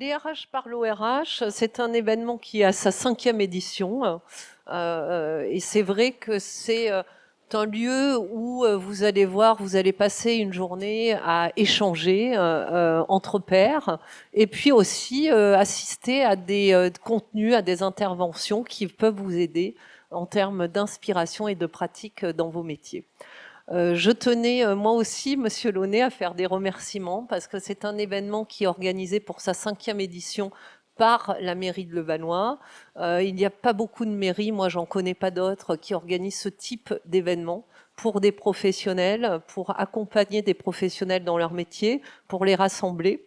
Les RH parlent au RH, c'est un événement qui a sa 5e édition. Et c'est vrai que c'est un lieu où vous allez voir, vous allez passer une journée à échanger entre pairs et puis aussi assister à des contenus, à des interventions qui peuvent vous aider en termes d'inspiration et de pratique dans vos métiers. Je tenais moi aussi, Monsieur Launay, à faire des remerciements parce que c'est un événement qui est organisé pour sa 5e édition par la mairie de Levallois. Il n'y a pas beaucoup de mairies, moi j'en connais pas d'autres, qui organisent ce type d'événement pour des professionnels, pour accompagner des professionnels dans leur métier, pour les rassembler.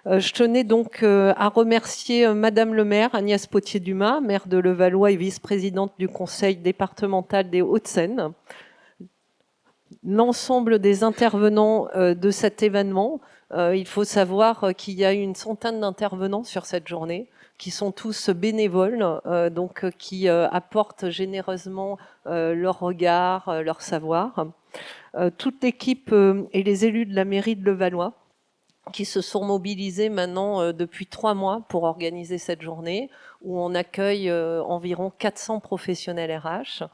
Je tenais donc à remercier Madame le maire, Agnès Potier-Dumas, maire de Levallois et vice-présidente du conseil départemental des Hauts-de-Seine, l'ensemble des intervenants de cet événement. Il faut savoir qu'il y a une centaine d'intervenants sur cette journée qui sont tous bénévoles, qui apportent généreusement leur regard, leur savoir. Toute l'équipe et les élus de la mairie de Levallois qui se sont mobilisés maintenant depuis 3 mois pour organiser cette journée où on accueille environ 400 professionnels RH.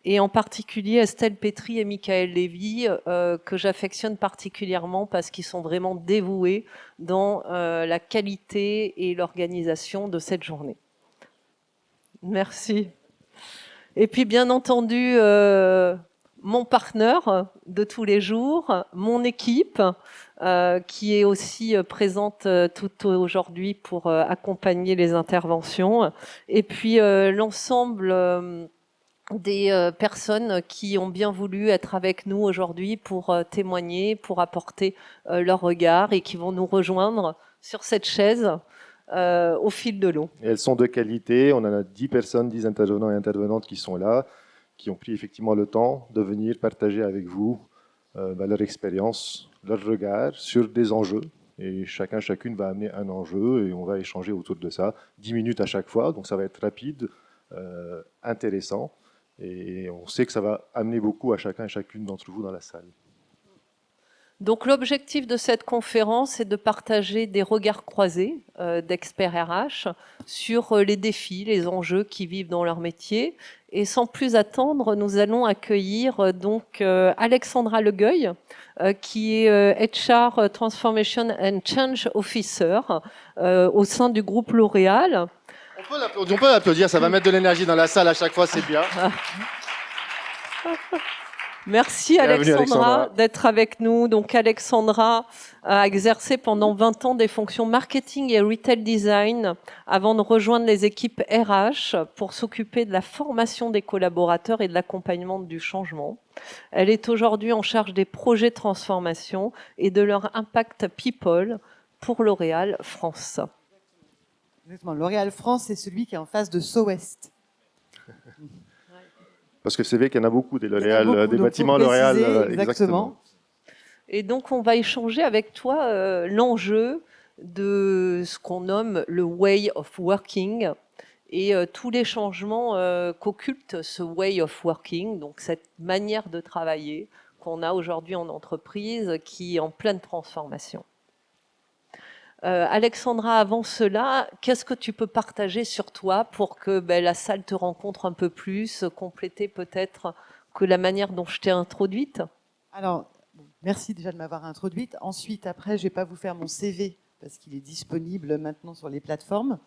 Et en particulier Estelle Pétry et Michael Lévy, que j'affectionne particulièrement parce qu'ils sont vraiment dévoués dans la qualité et l'organisation de cette journée. Merci. Et puis bien entendu, mon partenaire de tous les jours, mon équipe, qui est aussi présente tout aujourd'hui pour accompagner les interventions, et puis l'ensemble des personnes qui ont bien voulu être avec nous aujourd'hui pour témoigner, pour apporter leur regard et qui vont nous rejoindre sur cette chaise au fil de l'eau. Et elles sont de qualité, on en a 10 personnes, 10 intervenants et intervenantes qui sont là, qui ont pris effectivement le temps de venir partager avec vous leur expérience, leur regard sur des enjeux. Et chacune va amener un enjeu et on va échanger autour de ça, 10 minutes à chaque fois, donc ça va être rapide, intéressant. Et on sait que ça va amener beaucoup à chacun et chacune d'entre vous dans la salle. Donc l'objectif de cette conférence est de partager des regards croisés d'experts RH sur les défis, les enjeux qu'ils vivent dans leur métier. Et sans plus attendre, nous allons accueillir donc Alexandra Legueuil, qui est HR Transformation and Change Officer au sein du groupe L'Oréal. On peut l'applaudir, ça va mettre de l'énergie dans la salle à chaque fois, c'est bien. Merci Alexandra d'être avec nous. Donc Alexandra a exercé pendant 20 ans des fonctions marketing et retail design avant de rejoindre les équipes RH pour s'occuper de la formation des collaborateurs et de l'accompagnement du changement. Elle est aujourd'hui en charge des projets de transformation et de leur impact people pour L'Oréal France. Exactement. L'Oréal France, c'est celui qui est en face de SOWEST. Parce que c'est vrai qu'il y en a beaucoup des L'Oréal, des bâtiments L'Oréal. Exactement. Et donc, on va échanger avec toi l'enjeu de ce qu'on nomme le way of working et tous les changements qu'occulte ce way of working, donc cette manière de travailler qu'on a aujourd'hui en entreprise qui est en pleine transformation. Alexandra, avant cela, qu'est-ce que tu peux partager sur toi pour que la salle te rencontre un peu plus, compléter peut-être que la manière dont je t'ai introduite? Alors, merci déjà de m'avoir introduite. Ensuite, après, je ne vais pas vous faire mon CV parce qu'il est disponible maintenant sur les plateformes,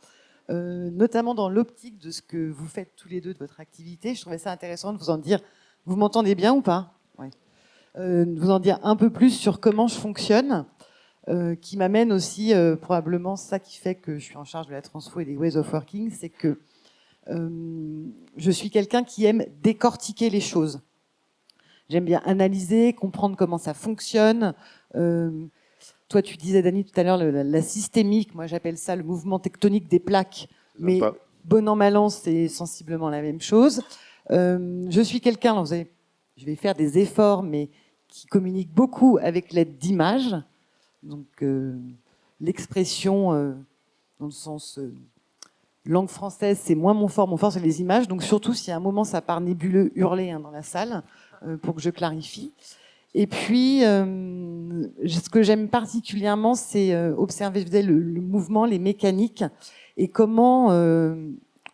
notamment dans l'optique de ce que vous faites tous les deux de votre activité. Je trouvais ça intéressant de vous en dire. Vous m'entendez bien ou pas? Oui. De vous en dire un peu plus sur comment je fonctionne. Qui m'amène aussi probablement ça qui fait que je suis en charge de la transfo et des ways of working, c'est que je suis quelqu'un qui aime décortiquer les choses. J'aime bien analyser, comprendre comment ça fonctionne. Toi, tu disais, Dani, tout à l'heure, la systémique, moi j'appelle ça le mouvement tectonique des plaques, mais bon an, mal an, c'est sensiblement la même chose. Je suis quelqu'un, je vais faire des efforts, mais qui communique beaucoup avec l'aide d'images. Donc l'expression dans le sens langue française, c'est moins mon fort c'est les images. Donc surtout si à un moment ça part nébuleux, hurler dans la salle pour que je clarifie. Et puis, ce que j'aime particulièrement, c'est observer le mouvement, les mécaniques, et comment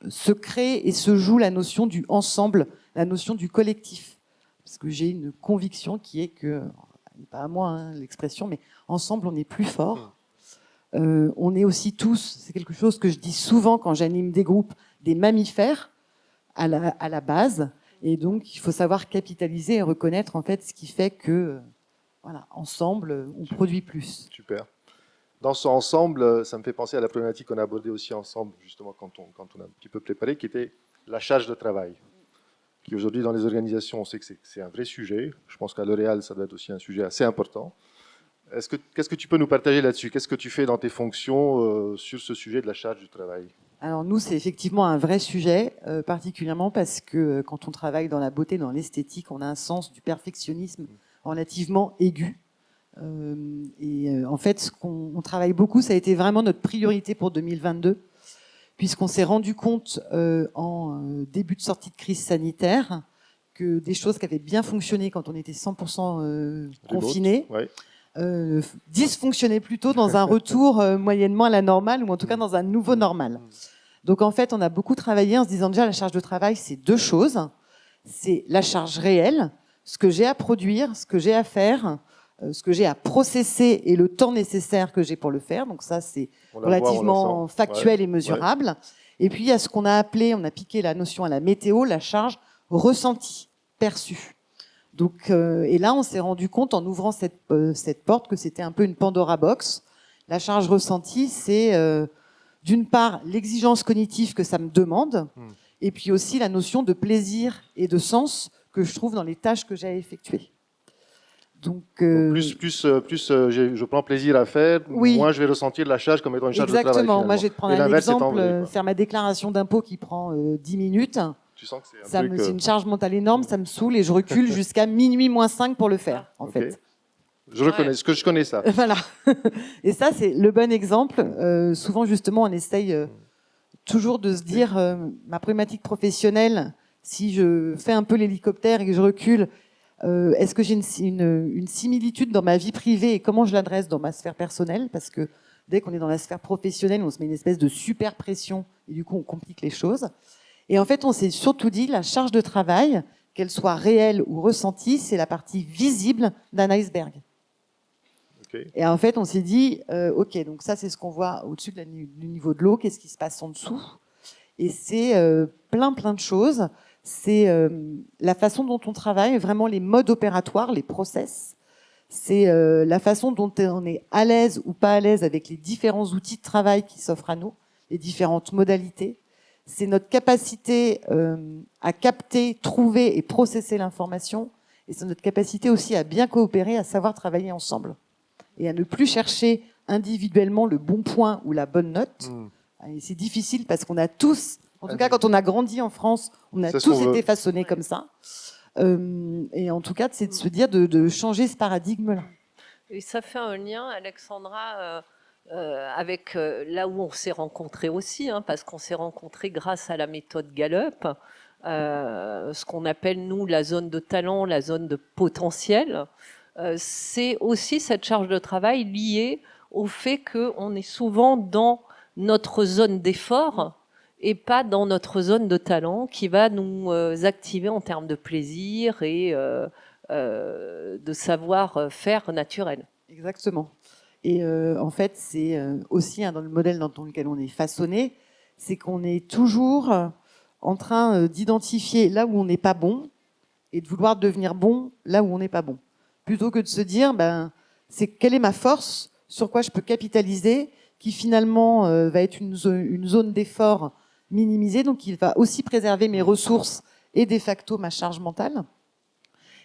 se crée et se joue la notion du ensemble, la notion du collectif. Parce que j'ai une conviction qui est que, pas à moi hein, l'expression, mais ensemble on est plus fort. On est aussi tous, c'est quelque chose que je dis souvent quand j'anime des groupes, des mammifères à la base. Et donc il faut savoir capitaliser et reconnaître en fait ce qui fait que, voilà, ensemble on produit plus. Super. Dans ce ensemble, ça me fait penser à la problématique qu'on a abordée aussi ensemble, justement, quand on a un petit peu préparé, qui était la charge de travail. Qui aujourd'hui, dans les organisations, on sait que c'est un vrai sujet. Je pense qu'à L'Oréal, ça doit être aussi un sujet assez important. Qu'est-ce que tu peux nous partager là-dessus? Qu'est-ce que tu fais dans tes fonctions sur ce sujet de la charge du travail? Alors nous, c'est effectivement un vrai sujet, particulièrement parce que quand on travaille dans la beauté, dans l'esthétique, on a un sens du perfectionnisme relativement aigu. En fait, ce qu'on travaille beaucoup, ça a été vraiment notre priorité pour 2022, puisqu'on s'est rendu compte en début de sortie de crise sanitaire que des choses qui avaient bien fonctionné quand on était 100% confinés, ouais. dysfonctionnaient plutôt dans un retour moyennement à la normale, ou en tout cas dans un nouveau normal. Donc en fait, on a beaucoup travaillé en se disant déjà la charge de travail, c'est deux choses. C'est la charge réelle, ce que j'ai à produire, ce que j'ai à faire, ce que j'ai à processer et le temps nécessaire que j'ai pour le faire. Donc ça, c'est relativement factuel et mesurable. Ouais. Et puis, il y a ce qu'on a appelé, on a piqué la notion à la météo, la charge ressentie, perçue. Donc, et là, on s'est rendu compte en ouvrant cette porte que c'était un peu une Pandora box. La charge ressentie, c'est d'une part l'exigence cognitive que ça me demande, et puis aussi la notion de plaisir et de sens que je trouve dans les tâches que j'ai à effectuer. Donc, je prends plaisir à faire, oui. Moins je vais ressentir la charge comme étant une charge de travail. Exactement. Moi, je vais te prendre un exemple, faire ma déclaration d'impôt qui prend 10 minutes. Tu sens que c'est c'est une charge mentale énorme, ça me saoule et je recule jusqu'à minuit moins 5 pour le faire, en fait. Je reconnais, ce que je connais ça. Voilà. Et ça, c'est le bon exemple. Souvent, justement, on essaye toujours de se dire, ma problématique professionnelle, si je fais un peu l'hélicoptère et que je recule, est-ce que j'ai une similitude dans ma vie privée et comment je l'adresse dans ma sphère personnelle? Parce que dès qu'on est dans la sphère professionnelle, on se met une espèce de super pression et du coup, on complique les choses. Et en fait, on s'est surtout dit, la charge de travail, qu'elle soit réelle ou ressentie, c'est la partie visible d'un iceberg. Okay. Et en fait, on s'est dit, OK, donc ça, c'est ce qu'on voit au-dessus du niveau de l'eau, qu'est-ce qui se passe en dessous? Et c'est plein de choses. C'est la façon dont on travaille, vraiment les modes opératoires, les process. C'est la façon dont on est à l'aise ou pas à l'aise avec les différents outils de travail qui s'offrent à nous, les différentes modalités. C'est notre capacité à capter, trouver et processer l'information. Et c'est notre capacité aussi à bien coopérer, à savoir travailler ensemble. Et à ne plus chercher individuellement le bon point ou la bonne note. Et c'est difficile parce qu'on a tous, en tout cas quand on a grandi en France, on a tous été façonnés comme ça. Et en tout cas, c'est de se dire de changer ce paradigme-là. Et ça fait un lien, Alexandra, avec là où on s'est rencontrés aussi, hein, parce qu'on s'est rencontrés grâce à la méthode Gallup, ce qu'on appelle, nous, la zone de talent, la zone de potentiel. C'est aussi cette charge de travail liée au fait qu'on est souvent dans notre zone d'effort et pas dans notre zone de talent qui va nous activer en termes de plaisir et de savoir-faire naturel. Exactement. Et en fait, c'est aussi dans le modèle dans lequel on est façonné, c'est qu'on est toujours en train d'identifier là où on n'est pas bon et de vouloir devenir bon là où on n'est pas bon. Plutôt que de se dire, c'est quelle est ma force, sur quoi je peux capitaliser, qui finalement va être une zone d'effort minimisée, donc il va aussi préserver mes ressources et de facto ma charge mentale.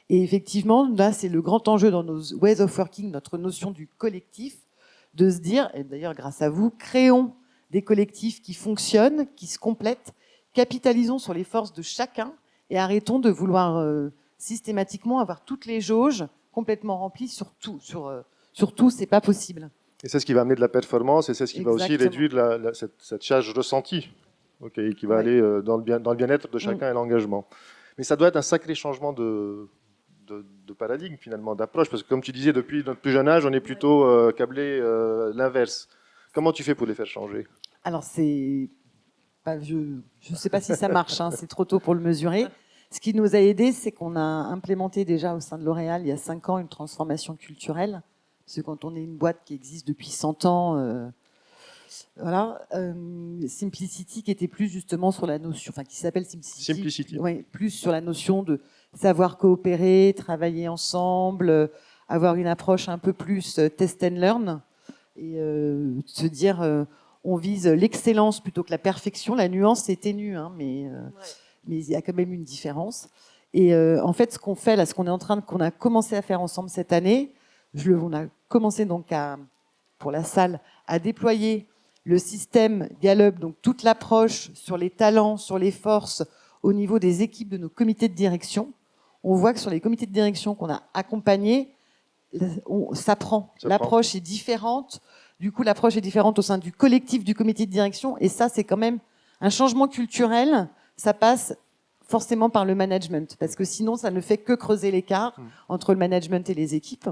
Et effectivement, là, c'est le grand enjeu dans nos ways of working, notre notion du collectif, de se dire, et d'ailleurs grâce à vous, créons des collectifs qui fonctionnent, qui se complètent, capitalisons sur les forces de chacun et arrêtons de vouloir systématiquement avoir toutes les jauges complètement remplies sur tout. Sur tout, c'est pas possible. Et c'est ce qui va amener de la performance et c'est ce qui va aussi réduire cette charge ressentie, qui va aller dans le bien-être de chacun et l'engagement. Mais ça doit être un sacré changement de de paradigme finalement, d'approche, parce que comme tu disais, depuis notre plus jeune âge, on est plutôt câblé l'inverse. Comment tu fais pour les faire changer? Alors, je ne sais pas si ça marche, hein, c'est trop tôt pour le mesurer. Ce qui nous a aidé, c'est qu'on a implémenté déjà au sein de L'Oréal, il y a 5 ans, une transformation culturelle. Parce que quand on est une boîte qui existe depuis 100 ans, Simplicity, qui était plus justement sur la notion, enfin qui s'appelle Simplicity. Ouais, plus sur la notion de savoir coopérer, travailler ensemble, avoir une approche un peu plus test and learn, et se dire on vise l'excellence plutôt que la perfection. La nuance est ténue, hein, mais il y a quand même une différence. Et en fait, ce qu'on fait là, qu'on a commencé à faire ensemble cette année, on a commencé donc pour la salle à déployer le système Gallup, donc toute l'approche sur les talents, sur les forces, au niveau des équipes de nos comités de direction. On voit que sur les comités de direction qu'on a accompagnés, ça prend. L'approche est différente. Du coup, l'approche est différente au sein du collectif du comité de direction. Et ça, c'est quand même un changement culturel. Ça passe forcément par le management, parce que sinon, ça ne fait que creuser l'écart entre le management et les équipes.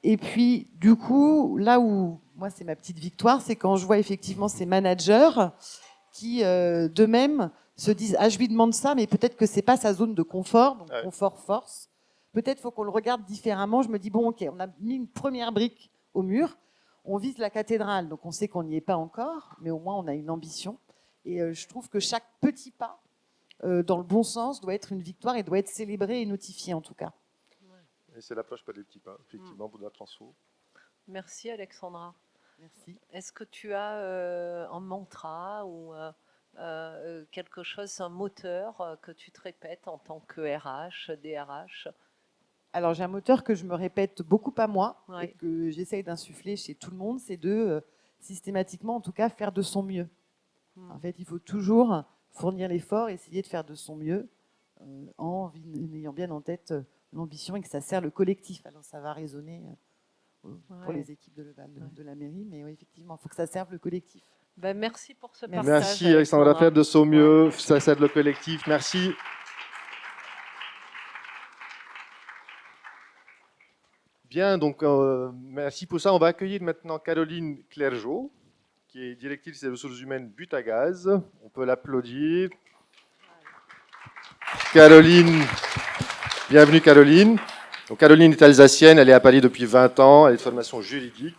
Et puis, du coup, là où, moi, c'est ma petite victoire, c'est quand je vois effectivement ces managers qui, d'eux-mêmes, se disent « Ah, je lui demande ça, mais peut-être que c'est pas sa zone de confort, donc confort-force. Peut-être faut qu'on le regarde différemment. » Je me dis « Bon, ok, on a mis une première brique au mur. On vise la cathédrale, donc on sait qu'on n'y est pas encore, mais au moins on a une ambition. Et je trouve que chaque petit pas, dans le bon sens, doit être une victoire et doit être célébré et notifié en tout cas. » Et c'est l'approche par les petits pas, effectivement, pour la transfo. Merci Alexandra. Merci. Est-ce que tu as un mantra ou quelque chose, un moteur que tu te répètes en tant que RH, DRH? Alors j'ai un moteur que je me répète beaucoup à moi Ouais. et que j'essaye d'insuffler chez tout le monde, c'est de systématiquement, en tout cas, faire de son mieux. En fait, il faut toujours fournir l'effort, essayer de faire de son mieux en ayant bien en tête l'ambition et que ça sert le collectif. Alors ça va résonner pour les équipes de la mairie, mais oui, effectivement, il faut que ça serve le collectif. Ben, merci pour ce partage. Merci Alexandra, faire de son mieux, ça sert le collectif. Merci. Bien, donc merci pour ça. On va accueillir maintenant Caroline Clergeau, qui est directrice des ressources humaines Butagaz. On peut l'applaudir. Caroline, bienvenue Caroline. Donc, Caroline est alsacienne, elle est à Paris depuis 20 ans, elle est de formation juridique.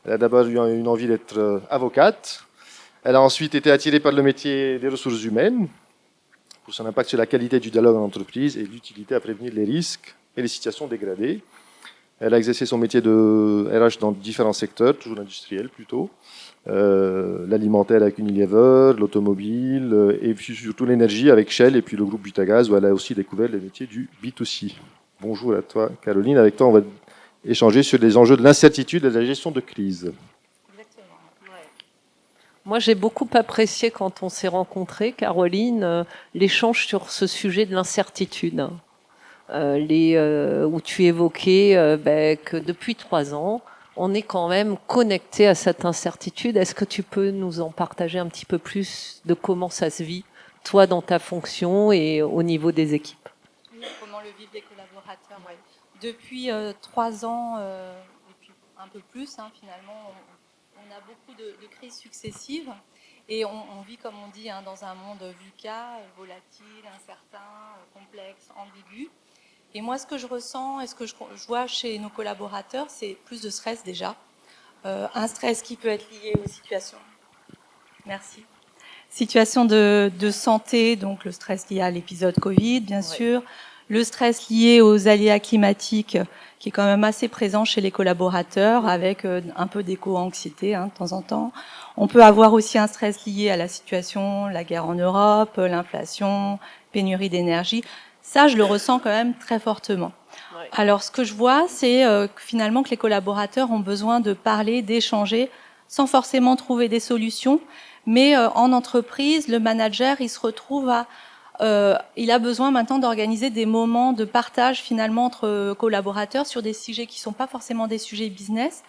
Elle a d'abord eu une envie d'être avocate. Elle a ensuite été attirée par le métier des ressources humaines pour son impact sur la qualité du dialogue en entreprise et l'utilité à prévenir les risques et les situations dégradées. Elle a exercé son métier de RH dans différents secteurs, toujours industriels plutôt, l'alimentaire avec Unilever, l'automobile et puis surtout l'énergie avec Shell et puis le groupe Butagaz où elle a aussi découvert les métiers du B2C. Bonjour à toi Caroline, avec toi on va échanger sur les enjeux de l'incertitude et de la gestion de crise. Exactement. Ouais. Moi j'ai beaucoup apprécié quand on s'est rencontrés, Caroline, l'échange sur ce sujet de l'incertitude. Où tu évoquais que depuis 3 ans, on est quand même connecté à cette incertitude. Est-ce que tu peux nous en partager un petit peu plus de comment ça se vit, toi, dans ta fonction et au niveau des équipes? Oui, comment le vivent les collaborateurs. Ouais. Depuis 3 ans, et puis un peu plus, hein, finalement, on a beaucoup de crises successives. Et on vit, comme on dit, hein, dans un monde VUCA, volatile, incertain, complexe, ambigu. Et moi, ce que je ressens et ce que je vois chez nos collaborateurs, c'est plus de stress déjà. Un stress qui peut être lié aux situations. Merci. Situation de santé, donc le stress lié à l'épisode Covid, bien sûr. Le stress lié aux aléas climatiques, qui est quand même assez présent chez les collaborateurs, avec un peu d'éco-anxiété de temps en temps. On peut avoir aussi un stress lié à la situation, la guerre en Europe, l'inflation, pénurie d'énergie. Ça, je le ressens quand même très fortement. Ouais. Alors, ce que je vois, c'est finalement que les collaborateurs ont besoin de parler, d'échanger, sans forcément trouver des solutions. Mais en entreprise, le manager, il se retrouve il a besoin maintenant d'organiser des moments de partage finalement entre collaborateurs sur des sujets qui ne sont pas forcément des sujets business,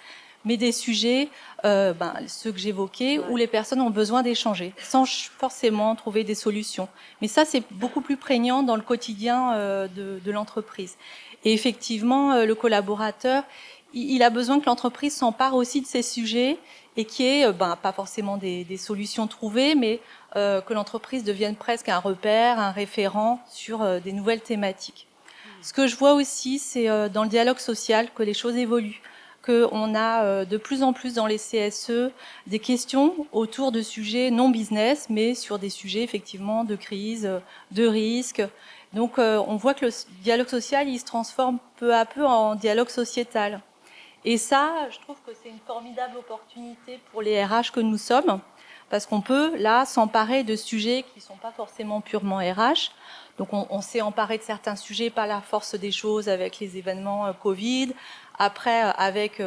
mais des sujets, ceux que j'évoquais, où les personnes ont besoin d'échanger, sans forcément trouver des solutions. Mais ça, c'est beaucoup plus prégnant dans le quotidien de l'entreprise. Et effectivement, le collaborateur, il a besoin que l'entreprise s'empare aussi de ces sujets et qu'il y ait, pas forcément des solutions trouvées, mais que l'entreprise devienne presque un repère, un référent sur des nouvelles thématiques. Ce que je vois aussi, c'est dans le dialogue social que les choses évoluent, qu'on a de plus en plus dans les CSE des questions autour de sujets non business, mais sur des sujets effectivement de crise, de risque. Donc on voit que le dialogue social, il se transforme peu à peu en dialogue sociétal. Et ça, je trouve que c'est une formidable opportunité pour les RH que nous sommes, parce qu'on peut là s'emparer de sujets qui ne sont pas forcément purement RH. Donc on s'est emparé de certains sujets par la force des choses avec les événements Covid, après avec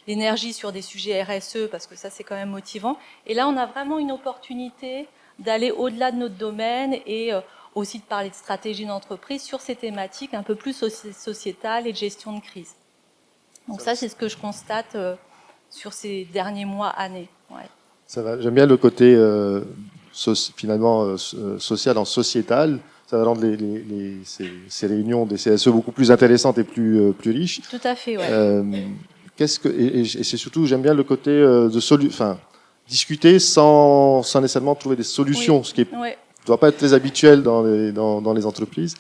l'énergie sur des sujets RSE, parce que ça c'est quand même motivant. Et là on a vraiment une opportunité d'aller au-delà de notre domaine et aussi de parler de stratégie d'entreprise sur ces thématiques un peu plus sociétales et de gestion de crise. Donc ça c'est ce que je constate sur ces derniers mois, années. Ouais. Ça va. J'aime bien le côté finalement social en sociétal. Ça va rendre ces réunions des CSE beaucoup plus intéressantes et plus riches. Tout à fait, ouais. Et c'est surtout, j'aime bien le côté discuter sans nécessairement trouver des solutions, Oui. ce qui ne doit pas être très habituel dans les entreprises.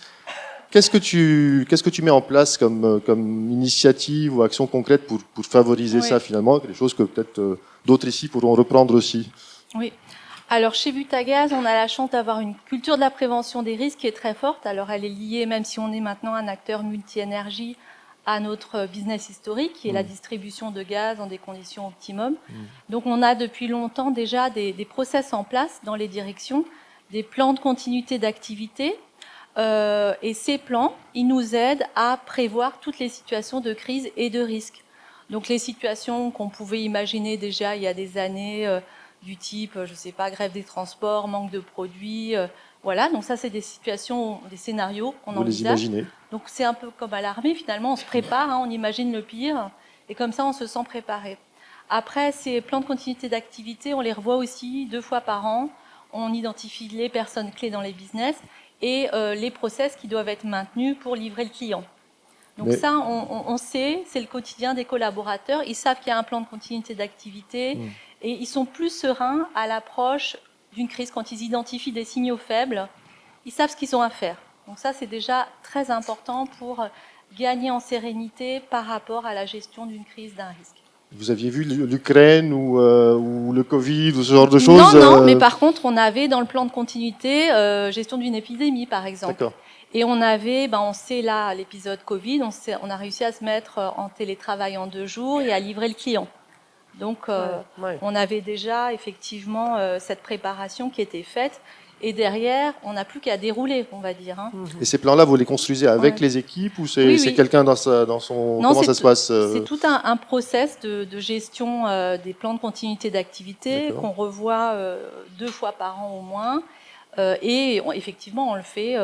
Qu'est-ce que tu mets en place comme initiative ou action concrète pour favoriser ça finalement, des choses que peut-être d'autres ici pourront reprendre aussi? Oui. Alors chez Butagaz, on a la chance d'avoir une culture de la prévention des risques qui est très forte. Alors elle est liée, même si on est maintenant un acteur multi-énergie, à notre business historique, qui est la distribution de gaz dans des conditions optimum. Donc on a depuis longtemps déjà des process en place dans les directions, des plans de continuité d'activité. Et ces plans, ils nous aident à prévoir toutes les situations de crise et de risque. Donc les situations qu'on pouvait imaginer déjà il y a des années, du type, je sais pas, grève des transports, manque de produits, voilà. Donc ça, c'est des situations, des scénarios qu'on envisage. Vous les imaginez. Donc c'est un peu comme à l'armée, finalement, on se prépare, on imagine le pire, et comme ça, on se sent préparé. Après, ces plans de continuité d'activité, on les revoit aussi 2 fois par an. On identifie les personnes clés dans les business et les process qui doivent être maintenus pour livrer le client. Donc ça, on sait, c'est le quotidien des collaborateurs. Ils savent qu'il y a un plan de continuité d'activité et ils sont plus sereins à l'approche d'une crise. Quand ils identifient des signaux faibles, ils savent ce qu'ils ont à faire. Donc ça, c'est déjà très important pour gagner en sérénité par rapport à la gestion d'une crise, d'un risque. Vous aviez vu l'Ukraine ou le Covid ou ce genre de choses? Non, mais par contre, on avait dans le plan de continuité gestion d'une épidémie, par exemple. D'accord. Et on avait, on sait là, l'épisode Covid, on a réussi à se mettre en télétravail en 2 jours et à livrer le client. Donc, on avait déjà effectivement cette préparation qui était faite. Et derrière, on n'a plus qu'à dérouler, on va dire. Et ces plans-là, vous les construisez avec les équipes ou c'est quelqu'un dans son... Non, comment ça se passe C'est tout un process de gestion des plans de continuité d'activité qu'on revoit 2 fois par an au moins. Et effectivement, on le fait,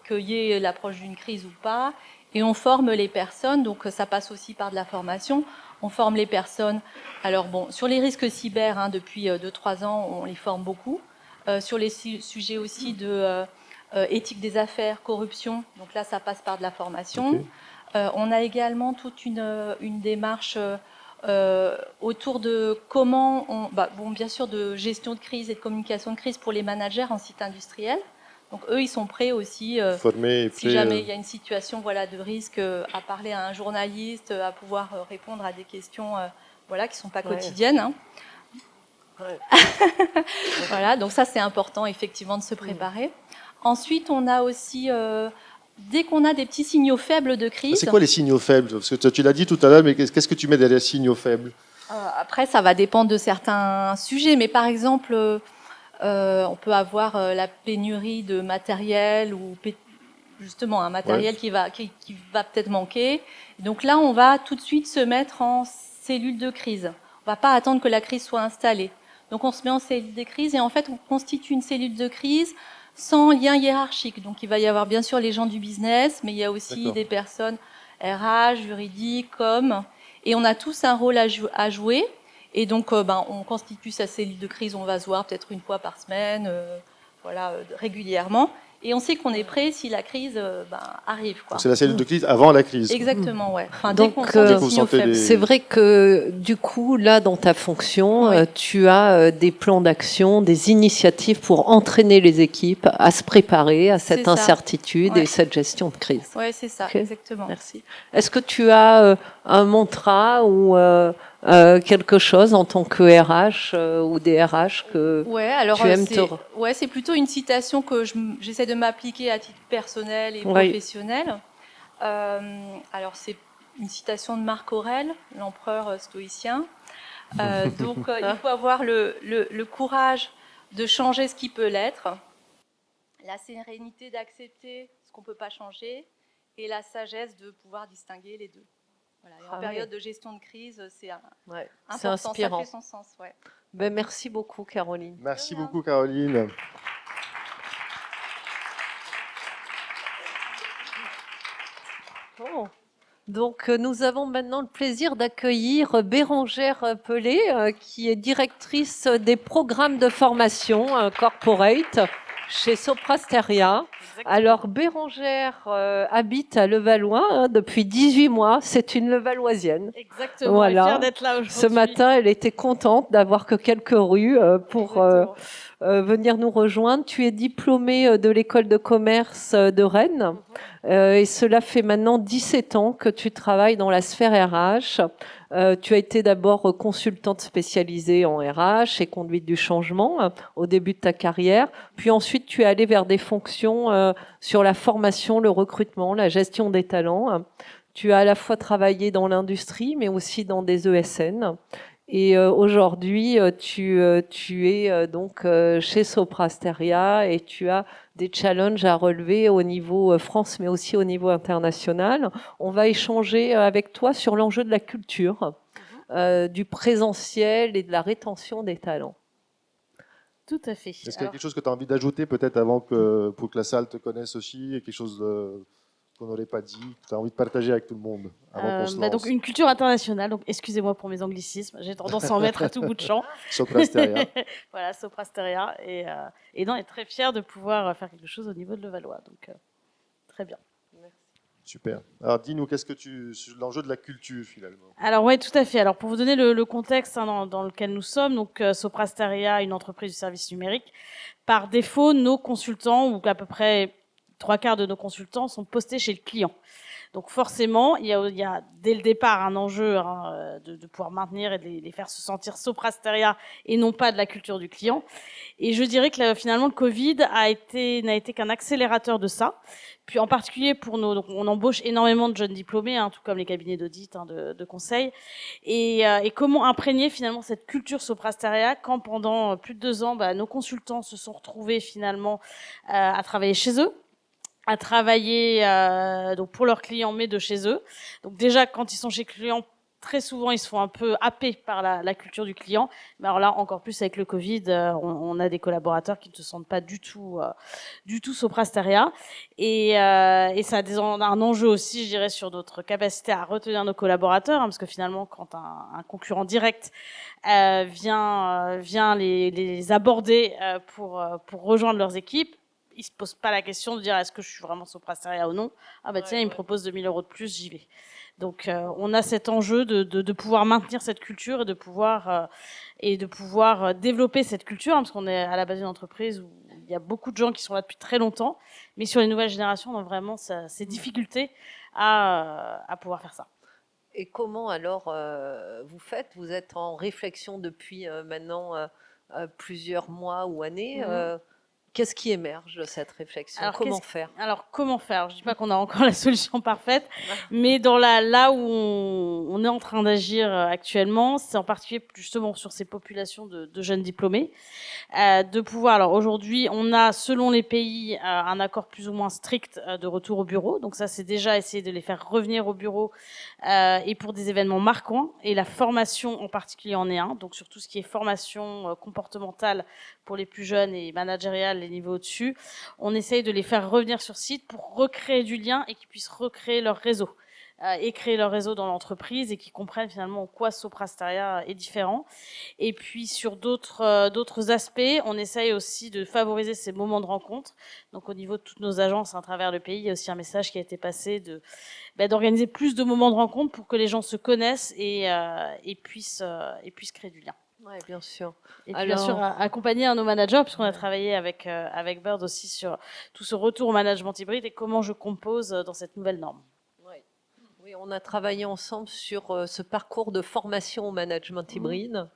qu'il y ait l'approche d'une crise ou pas. Et on forme les personnes, donc ça passe aussi par de la formation. On forme les personnes. Alors sur les risques cyber, depuis 2-3 ans, on les forme beaucoup. Sur les sujets aussi de éthique des affaires, corruption. Donc là, ça passe par de la formation. On a également toute une démarche autour de comment bien sûr de gestion de crise et de communication de crise pour les managers en site industriel. Donc eux, ils sont prêts aussi, formés, si jamais il y a une situation de risque, à parler à un journaliste, à pouvoir répondre à des questions qui ne sont pas quotidiennes. Voilà, donc ça c'est important effectivement de se préparer. Ensuite, on a aussi, dès qu'on a des petits signaux faibles de crise... C'est quoi les signaux faibles? Parce que tu l'as dit tout à l'heure, mais qu'est-ce que tu mets derrière les signaux faibles? Après, ça va dépendre de certains sujets, mais par exemple, on peut avoir la pénurie de matériel ou justement un matériel qui va peut-être manquer. Donc là, on va tout de suite se mettre en cellule de crise. On ne va pas attendre que la crise soit installée. Donc on se met en cellule de crise et en fait, on constitue une cellule de crise sans lien hiérarchique. Donc il va y avoir bien sûr les gens du business, mais il y a aussi des personnes RH, juridiques, com. Et on a tous un rôle à jouer. Et donc, on constitue sa cellule de crise, on va se voir peut-être une fois par semaine, régulièrement. Et on sait qu'on est prêt si la crise arrive. C'est la cellule de crise avant la crise. Exactement, ouais. Enfin, Donc, dès qu'on sent des signaux faibles. C'est vrai que du coup, là, dans ta fonction, tu as des plans d'action, des initiatives pour entraîner les équipes à se préparer à cette incertitude et cette gestion de crise. Oui, c'est ça, Ok. exactement. Merci. Est-ce que tu as un mantra ou quelque chose en tant que RH ou des RH que tu aimes c'est plutôt une citation que j'essaie de m'appliquer à titre personnel et professionnel. Alors c'est une citation de Marc Aurèle, l'empereur stoïcien. Donc il faut avoir le courage de changer ce qui peut l'être, la sérénité d'accepter ce qu'on ne peut pas changer et la sagesse de pouvoir distinguer les deux. Voilà, en période de gestion de crise, c'est important, inspirant. ça fait son sens. Ouais. Ben, merci beaucoup, Caroline. Merci beaucoup, Caroline. Bon. Donc, nous avons maintenant le plaisir d'accueillir Bérangère Pelé, qui est directrice des programmes de formation corporate chez Soprasteria. Alors, Bérangère habite à Levallois depuis 18 mois. C'est une Levalloisienne. Exactement, Voilà. fière d'être là aujourd'hui. Ce matin, elle était contente d'avoir que quelques rues pour venir nous rejoindre. Tu es diplômée de l'école de commerce de Rennes. Et cela fait maintenant 17 ans que tu travailles dans la sphère RH. Tu as été d'abord consultante spécialisée en RH et conduite du changement au début de ta carrière. Puis ensuite, tu es allée vers des fonctions sur la formation, le recrutement, la gestion des talents. Tu as à la fois travaillé dans l'industrie, mais aussi dans des ESN. Et aujourd'hui, tu es donc chez Soprasteria et tu as des challenges à relever au niveau France, mais aussi au niveau international. On va échanger avec toi sur l'enjeu de la culture, du présentiel et de la rétention des talents. Tout à fait. Est-ce qu'il y a quelque chose que tu as envie d'ajouter peut-être avant pour que la salle te connaisse aussi, quelque chose qu'on n'aurait pas dit, que tu as envie de partager avec tout le monde avant qu'on se lance? Donc une culture internationale, donc excusez-moi pour mes anglicismes, j'ai tendance à en mettre à tout bout de champ. Soprasteria. Voilà, Soprasteria, et non, est très fière de pouvoir faire quelque chose au niveau de Levallois, donc très bien. Super. Alors dis-nous, qu'est-ce que sur l'enjeu de la culture finalement? Alors oui, tout à fait. Alors pour vous donner le contexte dans lequel nous sommes, donc Soprasteria, une entreprise de services numériques, par défaut, nos consultants, ou à peu près 3/4 de nos consultants, sont postés chez le client. Donc forcément, il y a dès le départ un enjeu de pouvoir maintenir et de les faire se sentir Soprasteria et non pas de la culture du client. Et je dirais que finalement le Covid n'a été qu'un accélérateur de ça. Puis en particulier pour donc on embauche énormément de jeunes diplômés, tout comme les cabinets d'audit, de conseil. Et comment imprégner finalement cette culture Soprasteria quand pendant plus de 2 ans, nos consultants se sont retrouvés finalement à travailler chez eux, à travailler donc pour leurs clients, mais de chez eux. Donc déjà, quand ils sont chez clients, très souvent, ils se font un peu happer par la culture du client. Mais alors là, encore plus avec le Covid, on a des collaborateurs qui ne se sentent pas du tout Soprasteria. Et ça a un enjeu aussi, je dirais, sur notre capacité à retenir nos collaborateurs, parce que finalement, quand un concurrent direct vient les aborder pour rejoindre leurs équipes, ils se posent pas la question de dire est-ce que je suis vraiment Soprasteria ou non. Tiens, il me propose 2 000 € de plus, j'y vais. Donc on a cet enjeu de pouvoir maintenir cette culture et de pouvoir développer cette culture, parce qu'on est à la base d'une entreprise où il y a beaucoup de gens qui sont là depuis très longtemps, mais sur les nouvelles générations, on a vraiment ces difficultés à pouvoir faire ça. Et comment alors vous faites? Vous êtes en réflexion depuis maintenant plusieurs mois ou années. Qu'est-ce qui émerge de cette réflexion? Comment faire? Alors, comment faire? Je ne dis pas qu'on a encore la solution parfaite, mais là où on est en train d'agir actuellement, c'est en particulier justement sur ces populations de jeunes diplômés, de pouvoir. Alors aujourd'hui, on a, selon les pays, un accord plus ou moins strict de retour au bureau. Donc ça, c'est déjà essayer de les faire revenir au bureau et pour des événements marquants. Et la formation en particulier en est un. Donc sur tout ce qui est formation comportementale pour les plus jeunes et managériale, les niveaux au-dessus, on essaye de les faire revenir sur site pour recréer du lien et qu'ils puissent recréer leur réseau. et créer leur réseau dans l'entreprise et qui comprennent finalement en quoi Sopra Steria est différent. Et puis sur d'autres aspects, on essaye aussi de favoriser ces moments de rencontre. Donc au niveau de toutes nos agences à travers le pays, il y a aussi un message qui a été passé d'organiser plus de moments de rencontre pour que les gens se connaissent et puissent créer du lien. Ouais, bien sûr. Et puis bien sûr accompagner nos managers, puisqu'on a travaillé avec Bird aussi sur tout ce retour au management hybride et comment je compose dans cette nouvelle norme. Oui, on a travaillé ensemble sur ce parcours de formation au management hybride.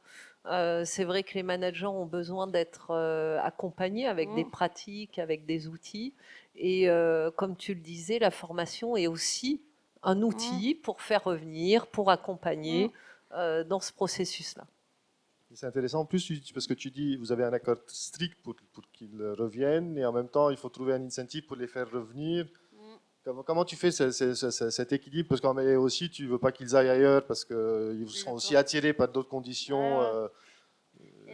C'est vrai que les managers ont besoin d'être accompagnés avec des pratiques, avec des outils. Et comme tu le disais, la formation est aussi un outil pour faire revenir, pour accompagner dans ce processus-là. C'est intéressant en plus parce que tu dis vous avez un accord strict pour qu'ils reviennent et en même temps il faut trouver un incentive pour les faire revenir. Comment tu fais cet équilibre? Parce qu'en mais aussi tu veux pas qu'ils aillent ailleurs parce qu'ils seront aussi attirés par d'autres conditions.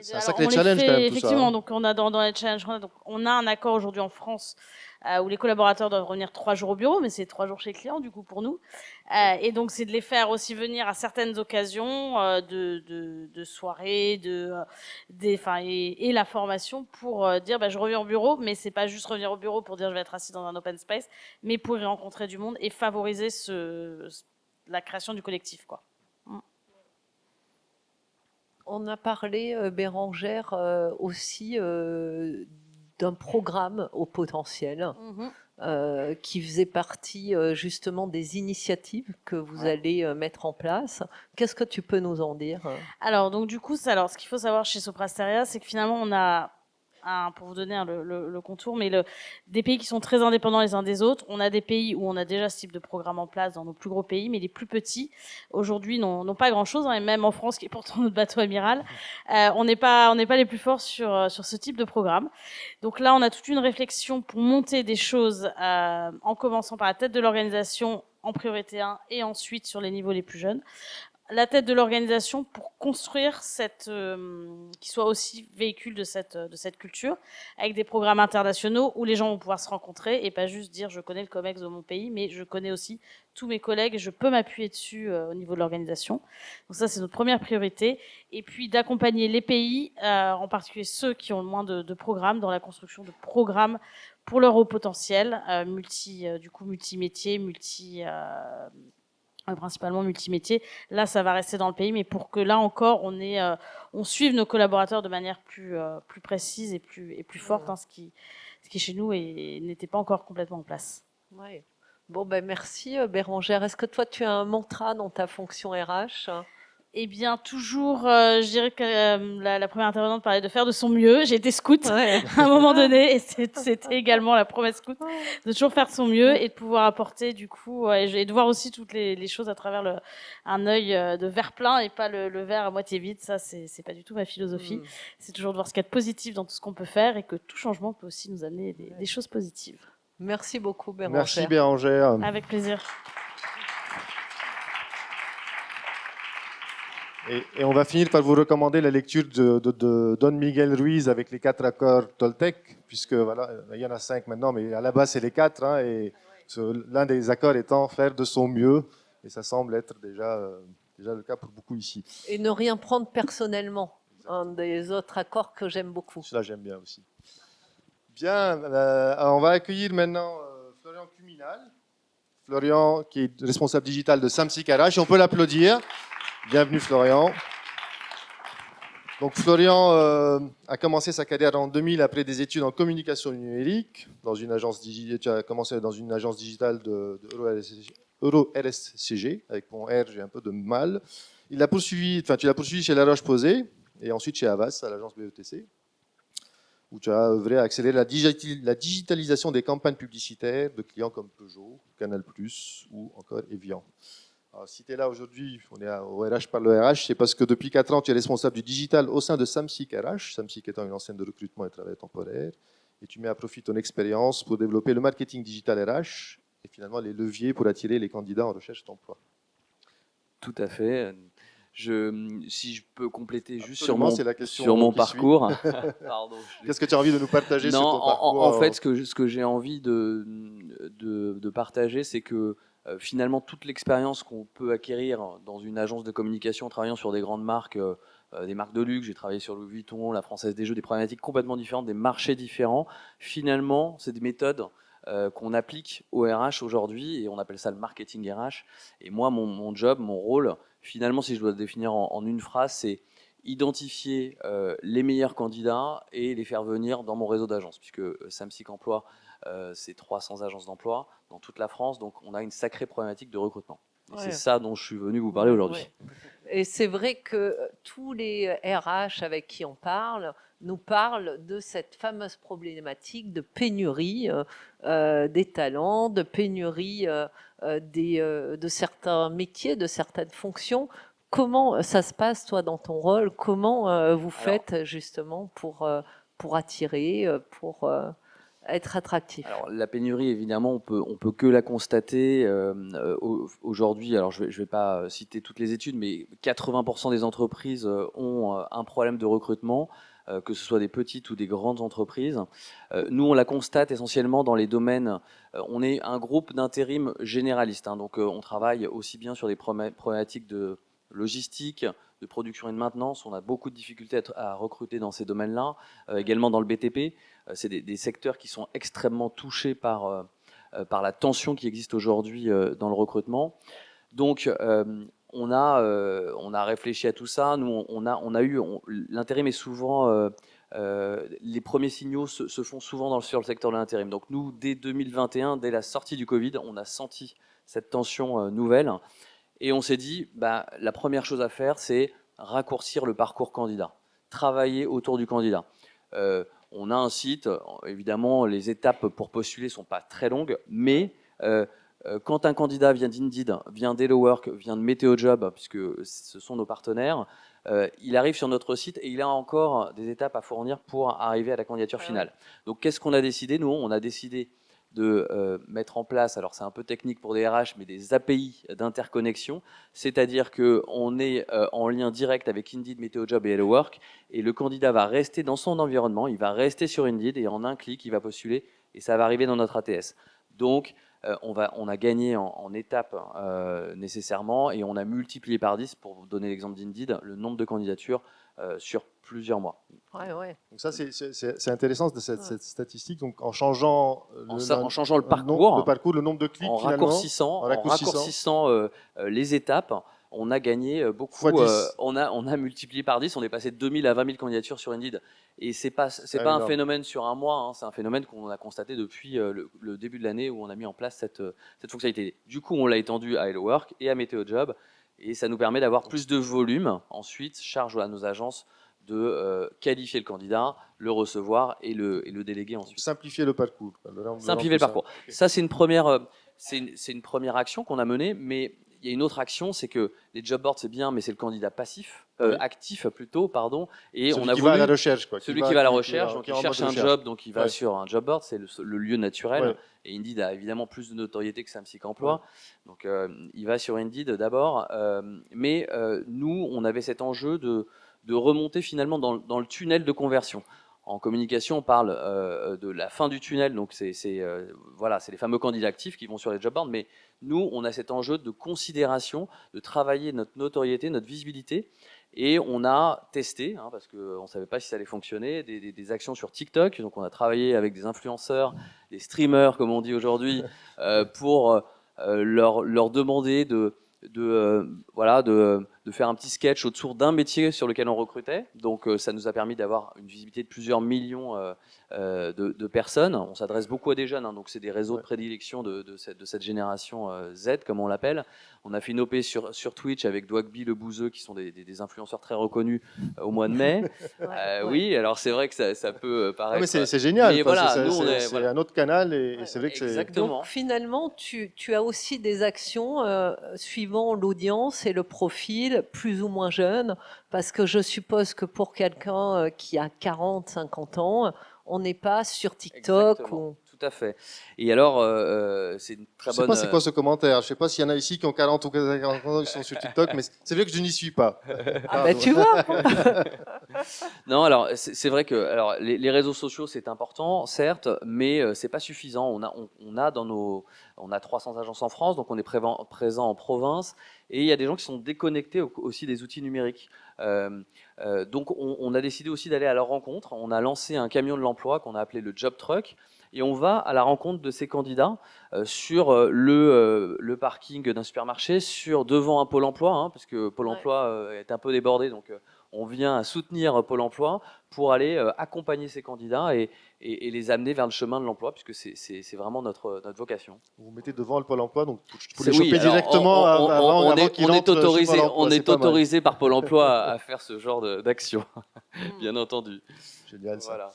C'est un sacré challenge quand même tout ça. Effectivement, donc on a dans les challenges, on a un accord aujourd'hui en France où les collaborateurs doivent revenir 3 jours au bureau, mais c'est 3 jours chez le client du coup pour nous. Et donc c'est de les faire aussi venir à certaines occasions de soirées, et la formation pour dire je reviens au bureau, mais c'est pas juste revenir au bureau pour dire je vais être assis dans un open space, mais pour y rencontrer du monde et favoriser la création du collectif, quoi. On a parlé, Bérangère, aussi d'un programme au potentiel qui faisait partie justement des initiatives que vous allez mettre en place. Qu'est-ce que tu peux nous en dire? Alors, donc du coup, ce qu'il faut savoir chez Sopra Steria, c'est que finalement, on a pour vous donner le contour, mais des pays qui sont très indépendants les uns des autres. On a des pays où on a déjà ce type de programme en place dans nos plus gros pays, mais les plus petits, aujourd'hui, n'ont pas grand-chose. Et même en France, qui est pourtant notre bateau amiral, on n'est pas les plus forts sur ce type de programme. Donc là, on a toute une réflexion pour monter des choses en commençant par la tête de l'organisation en priorité 1 et ensuite sur les niveaux les plus jeunes. La tête de l'organisation pour construire qui soit aussi véhicule de cette culture, avec des programmes internationaux où les gens vont pouvoir se rencontrer et pas juste dire je connais le COMEX de mon pays, mais je connais aussi tous mes collègues et je peux m'appuyer dessus au niveau de l'organisation. Donc ça, c'est notre première priorité. Et puis d'accompagner les pays, en particulier ceux qui ont le moins de programmes, dans la construction de programmes pour leur haut potentiel, multimétier, principalement multimétier. Là, ça va rester dans le pays, mais pour que là encore, on suive nos collaborateurs de manière plus précise et plus forte, ce qui chez nous n'était pas encore complètement en place. Ouais. Bon, merci Bérangère. Est-ce que toi, tu as un mantra dans ta fonction RH? Eh bien, toujours, je dirais que la première intervenante parlait de faire de son mieux. J'ai été scout à un moment donné, et c'était également la promesse scout, de toujours faire de son mieux et de pouvoir apporter du coup, et de voir aussi toutes les choses à travers un œil de verre plein et pas le verre à moitié vide. Ça, c'est pas du tout ma philosophie. C'est toujours de voir ce qu'il y a de positif dans tout ce qu'on peut faire et que tout changement peut aussi nous amener des choses positives. Merci beaucoup, Bérangère. Merci Bérangère. Avec plaisir. Et on va finir par vous recommander la lecture de Don Miguel Ruiz avec les 4 accords Toltec, puisque voilà, il y en a 5 maintenant, mais à la base c'est les 4, et l'un des accords étant faire de son mieux, et ça semble être déjà le cas pour beaucoup ici. Et ne rien prendre personnellement, un des autres accords que j'aime beaucoup. Cela j'aime bien aussi. Bien, on va accueillir maintenant Florian Cuminal. Florian qui est responsable digital de Samsic RH, on peut l'applaudir. Bienvenue Florian. Donc Florian a commencé sa carrière en 2000 après des études en communication numérique dans une agence digitale. Tu as commencé dans une agence digitale de Euro-RSCG. Avec mon R, j'ai un peu de mal. Tu l'as poursuivi chez La Roche-Posay et ensuite chez Havas à l'agence BETC, où tu as œuvré à accélérer la digitalisation des campagnes publicitaires de clients comme Peugeot, Canal+, ou encore Evian. Alors, si tu es là aujourd'hui, on est au RH par le RH, c'est parce que depuis 4 ans, tu es responsable du digital au sein de Samsic RH, Samsic étant une enseigne de recrutement et de travail temporaire, et tu mets à profit ton expérience pour développer le marketing digital RH et finalement les leviers pour attirer les candidats en recherche d'emploi. Tout à fait. Si je peux compléter juste Absolument, sur mon parcours. Pardon. Qu'est-ce que tu as envie de nous partager sur ton parcours? En fait, ce que j'ai envie de partager, c'est que finalement toute l'expérience qu'on peut acquérir dans une agence de communication en travaillant sur des grandes marques, des marques de luxe, j'ai travaillé sur Louis Vuitton, la Française des Jeux, des problématiques complètement différentes, des marchés différents. Finalement, c'est des méthodes qu'on applique au RH aujourd'hui et on appelle ça le marketing RH. Et moi, mon job, mon rôle, finalement, si je dois le définir en une phrase, c'est identifier les meilleurs candidats et les faire venir dans mon réseau d'agences, puisque Samsic Emploi, c'est 300 agences d'emploi dans toute la France, donc on a une sacrée problématique de recrutement. Et c'est ça dont je suis venu vous parler aujourd'hui. Et c'est vrai que tous les RH avec qui on parle nous parlent de cette fameuse problématique de pénurie des talents, de pénurie de certains métiers, de certaines fonctions. Comment ça se passe, toi, dans ton rôle? Comment vous faites justement pour attirer, pour être attractif? Alors, la pénurie, évidemment, on peut que la constater aujourd'hui. Alors, je vais pas citer toutes les études, mais 80% des entreprises ont un problème de recrutement, que ce soit des petites ou des grandes entreprises. Nous, on la constate essentiellement dans les domaines. On est un groupe d'intérim généraliste, hein, donc on travaille aussi bien sur des problématiques de logistique, de production et de maintenance. On a beaucoup de difficultés à recruter dans ces domaines-là, également dans le BTP. C'est des secteurs qui sont extrêmement touchés par la tension qui existe aujourd'hui dans le recrutement. Donc, on a réfléchi à tout ça. Nous, l'intérim est souvent les premiers signaux se font souvent sur le secteur de l'intérim. Donc, nous, dès 2021, dès la sortie du Covid, on a senti cette tension nouvelle et on s'est dit, la première chose à faire, c'est raccourcir le parcours candidat, travailler autour du candidat. On a un site, évidemment, les étapes pour postuler ne sont pas très longues, mais quand un candidat vient d'Indeed, vient d'HelloWork, vient de MétéoJob, puisque ce sont nos partenaires, il arrive sur notre site et il a encore des étapes à fournir pour arriver à la candidature finale. Donc, qu'est-ce qu'on a décidé? Nous, on a décidé de mettre en place, alors c'est un peu technique pour des RH, mais des API d'interconnexion, c'est-à-dire qu'on est en lien direct avec Indeed, MétéoJob et HelloWork, et le candidat va rester dans son environnement, il va rester sur Indeed, et en un clic, il va postuler, et ça va arriver dans notre ATS. Donc, on a gagné en étapes nécessairement, et on a multiplié par 10, pour vous donner l'exemple d'Indeed, le nombre de candidatures sur plusieurs mois. Donc ça, c'est intéressant de cette statistique. Donc en changeant le parcours, le nombre de clics, en raccourcissant les étapes, on a gagné beaucoup. On a multiplié par 10. On est passé de 2000 à 20 000 candidatures sur Indeed. Et c'est pas un phénomène sur un mois. Hein, c'est un phénomène qu'on a constaté depuis le début de l'année où on a mis en place cette fonctionnalité. Du coup, on l'a étendu à HelloWork et à MétéoJob. Et ça nous permet d'avoir plus de volume. Ensuite, charge à nos agences de qualifier le candidat, le recevoir et le déléguer ensuite. Simplifier le parcours. Simplifier le parcours. Ça, c'est une première action qu'on a menée, mais il y a une autre action, c'est que les job boards, c'est bien, mais c'est le candidat passif, actif plutôt, pardon. Et celui on a qui va à la recherche, quoi. Celui qui va à la recherche, donc il cherche un job, donc il va Ouais. sur un job board, c'est le lieu naturel. Ouais. Et Indeed a évidemment plus de notoriété que Samsic Emploi. Ouais. Donc il va sur Indeed d'abord. Mais nous, on avait cet enjeu de remonter finalement dans le tunnel de conversion. En communication, on parle de la fin du tunnel, donc c'est les fameux candidats actifs qui vont sur les job boards, mais nous, on a cet enjeu de considération, de travailler notre notoriété, notre visibilité, et on a testé, parce qu'on ne savait pas si ça allait fonctionner, des actions sur TikTok, donc on a travaillé avec des influenceurs, des streamers, comme on dit aujourd'hui, pour leur demander de faire un petit sketch autour d'un métier sur lequel on recrutait. Donc ça nous a permis d'avoir une visibilité de plusieurs millions de personnes. On s'adresse beaucoup à des jeunes, donc c'est des réseaux de prédilection de cette génération Z, comme on l'appelle. On a fait une OP sur Twitch avec Dwagby, le Bouzeux, qui sont des influenceurs très reconnus au mois de mai. Oui, alors c'est vrai que ça peut paraître... mais c'est génial, c'est un autre canal et c'est vrai que c'est... Exactement. Donc finalement, tu as aussi des actions suivant l'audience et le profil, plus ou moins jeune, parce que je suppose que pour quelqu'un qui a 40, 50 ans, on n'est pas sur TikTok. Exactement. Tout à fait. Et alors, c'est une très Je sais bonne. pas c'est quoi ce commentaire. Je sais pas s'il y en a ici qui ont 40 ou 40 ans qui sont sur TikTok, mais c'est vrai que je n'y suis pas. Ah bah, tu vois. Non, alors c'est vrai que alors les réseaux sociaux c'est important, certes, mais c'est pas suffisant. On a 300 agences en France, donc on est présent en province, et il y a des gens qui sont déconnectés aussi des outils numériques. Donc on a décidé aussi d'aller à leur rencontre. On a lancé un camion de l'emploi qu'on a appelé le Job Truck, et on va à la rencontre de ces candidats sur le parking d'un supermarché, devant un pôle emploi, hein, parce que Pôle Ouais. emploi est un peu débordé, donc on vient soutenir Pôle emploi pour aller accompagner ces candidats et les amener vers le chemin de l'emploi, puisque c'est vraiment notre vocation. Vous vous mettez devant le Pôle emploi, donc pour C'est- les choper oui, alors, directement avant qu'il on est entre chez autorisé, Pôle emploi, on c'est est pas mal. autorisé par Pôle emploi à faire ce genre d'action, bien entendu. Génial ça. Voilà.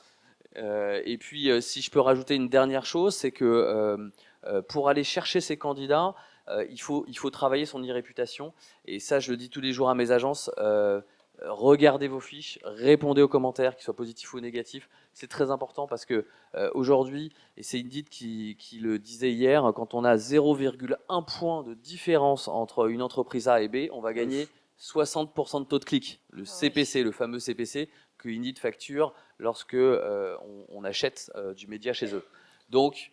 Et puis, si je peux rajouter une dernière chose, c'est que pour aller chercher ces candidats, il faut travailler son e-réputation. Et ça, je le dis tous les jours à mes agences. Regardez vos fiches, répondez aux commentaires, qu'ils soient positifs ou négatifs. C'est très important parce que aujourd'hui, et c'est Indeed qui le disait hier, quand on a 0,1 point de différence entre une entreprise A et B, on va gagner 60% de taux de clic. Le CPC, le fameux CPC que Indeed facture lorsque on achète du média chez eux. Donc,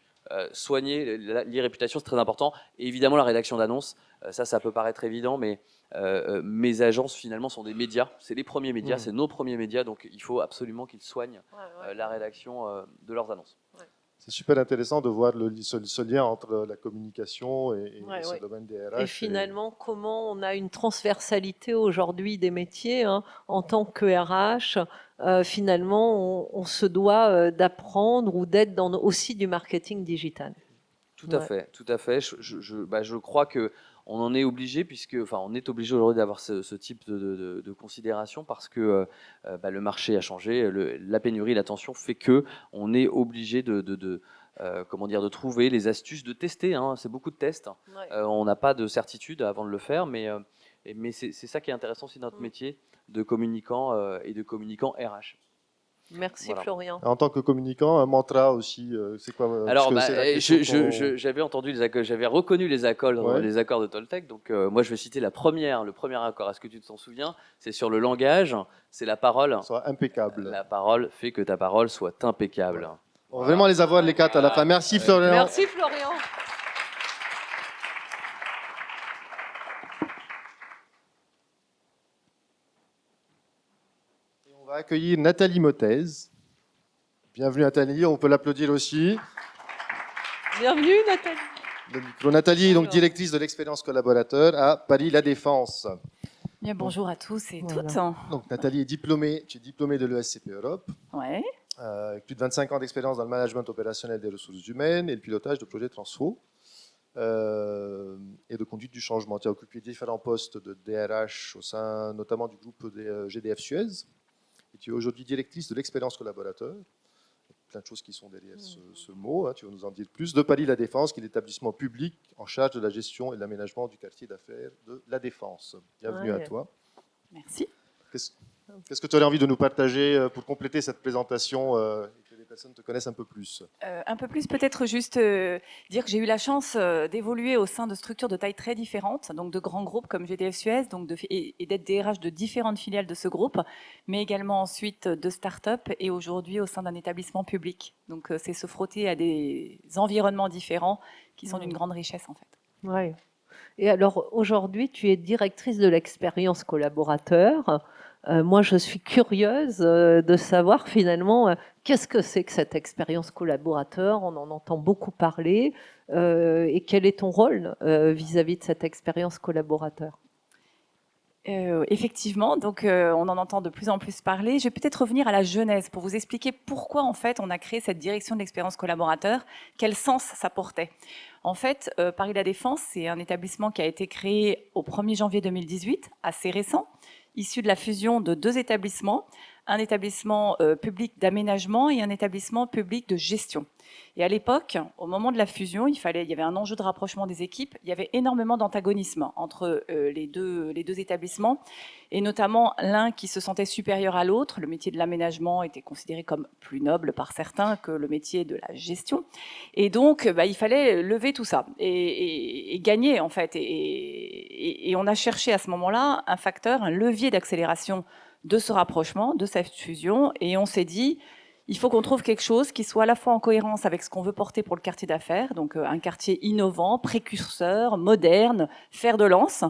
soigner l'e-réputation, c'est très important. Et évidemment, la rédaction d'annonces, ça peut paraître évident, mais mes agences, finalement, sont des médias. C'est les premiers médias, c'est nos premiers médias, donc il faut absolument qu'ils soignent la rédaction de leurs annonces. C'est super intéressant de voir ce lien entre la communication et ce domaine des RH. Et finalement, comment on a une transversalité aujourd'hui des métiers, hein, en tant que RH. Finalement, on se doit d'apprendre ou d'être dans aussi du marketing digital. Tout à fait, tout à fait. Je crois que on en est obligé, on est obligé aujourd'hui d'avoir ce type de considération parce que le marché a changé, la pénurie, la tension fait que on est obligé de trouver les astuces, de tester. Hein, c'est beaucoup de tests. On n'a pas de certitude avant de le faire, mais c'est ça qui est intéressant aussi dans notre métier de communicant et de communicant RH. Merci Voilà. Florian. En tant que communicant, un mantra aussi, c'est quoi Alors, parce que c'est la question qu'on- j'avais entendu j'avais reconnu les accords, Ouais. les accords de Toltec. Donc, moi, je vais citer le premier accord. Est-ce que tu t'en souviens? C'est sur le langage. C'est la parole. soit impeccable. La parole fait que ta parole soit impeccable. On va vraiment les avoir les quatre à la fin. Merci Florian. Merci Florian. On va accueillir Nathalie Motez. Bienvenue Nathalie, on peut l'applaudir aussi. Bienvenue Nathalie. Le micro. Nathalie est donc directrice de l'expérience collaborateur à Paris La Défense. Bien, bonjour à tous et Voilà. toutes. Donc Nathalie est diplômée, tu es diplômée de l'ESCP Europe, Ouais. avec plus de 25 ans d'expérience dans le management opérationnel des ressources humaines et le pilotage de projets transfo et de conduite du changement. Tu as occupé différents postes de DRH au sein notamment du groupe des GDF Suez. Et tu es aujourd'hui directrice de l'expérience collaborateur. Plein de choses qui sont derrière ce mot, hein, tu vas nous en dire plus. De Paris La Défense, qui est l'établissement public en charge de la gestion et de l'aménagement du quartier d'affaires de La Défense. Bienvenue à toi. Merci. Qu'est-ce que tu aurais envie de nous partager pour compléter cette présentation et que les personnes te connaissent un peu plus? Un peu plus, peut-être juste dire que j'ai eu la chance d'évoluer au sein de structures de taille très différentes, donc de grands groupes comme GDF Suez, donc et d'être DRH de différentes filiales de ce groupe, mais également ensuite de start-up et aujourd'hui au sein d'un établissement public. Donc c'est se frotter à des environnements différents qui sont d'une grande richesse en fait. Ouais. Et alors aujourd'hui, tu es directrice de l'expérience collaborateur. Moi, je suis curieuse de savoir finalement qu'est-ce que c'est que cette expérience collaborateur. On en entend beaucoup parler. Et quel est ton rôle vis-à-vis de cette expérience collaborateur? Effectivement, donc on en entend de plus en plus parler. Je vais peut-être revenir à la genèse pour vous expliquer pourquoi en fait on a créé cette direction de l'expérience collaborateur, quel sens ça portait. En fait, Paris La Défense, c'est un établissement qui a été créé au 1er janvier 2018, assez récent, issu de la fusion de deux établissements, un établissement public d'aménagement et un établissement public de gestion. Et à l'époque, au moment de la fusion, il y avait un enjeu de rapprochement des équipes. Il y avait énormément d'antagonisme entre les deux établissements, et notamment l'un qui se sentait supérieur à l'autre. Le métier de l'aménagement était considéré comme plus noble par certains que le métier de la gestion. Et donc, il fallait lever tout ça et gagner, en fait. Et on a cherché à ce moment-là un facteur, un levier d'accélération de ce rapprochement, de cette fusion. Et on s'est dit, il faut qu'on trouve quelque chose qui soit à la fois en cohérence avec ce qu'on veut porter pour le quartier d'affaires, donc un quartier innovant, précurseur, moderne, fer de lance,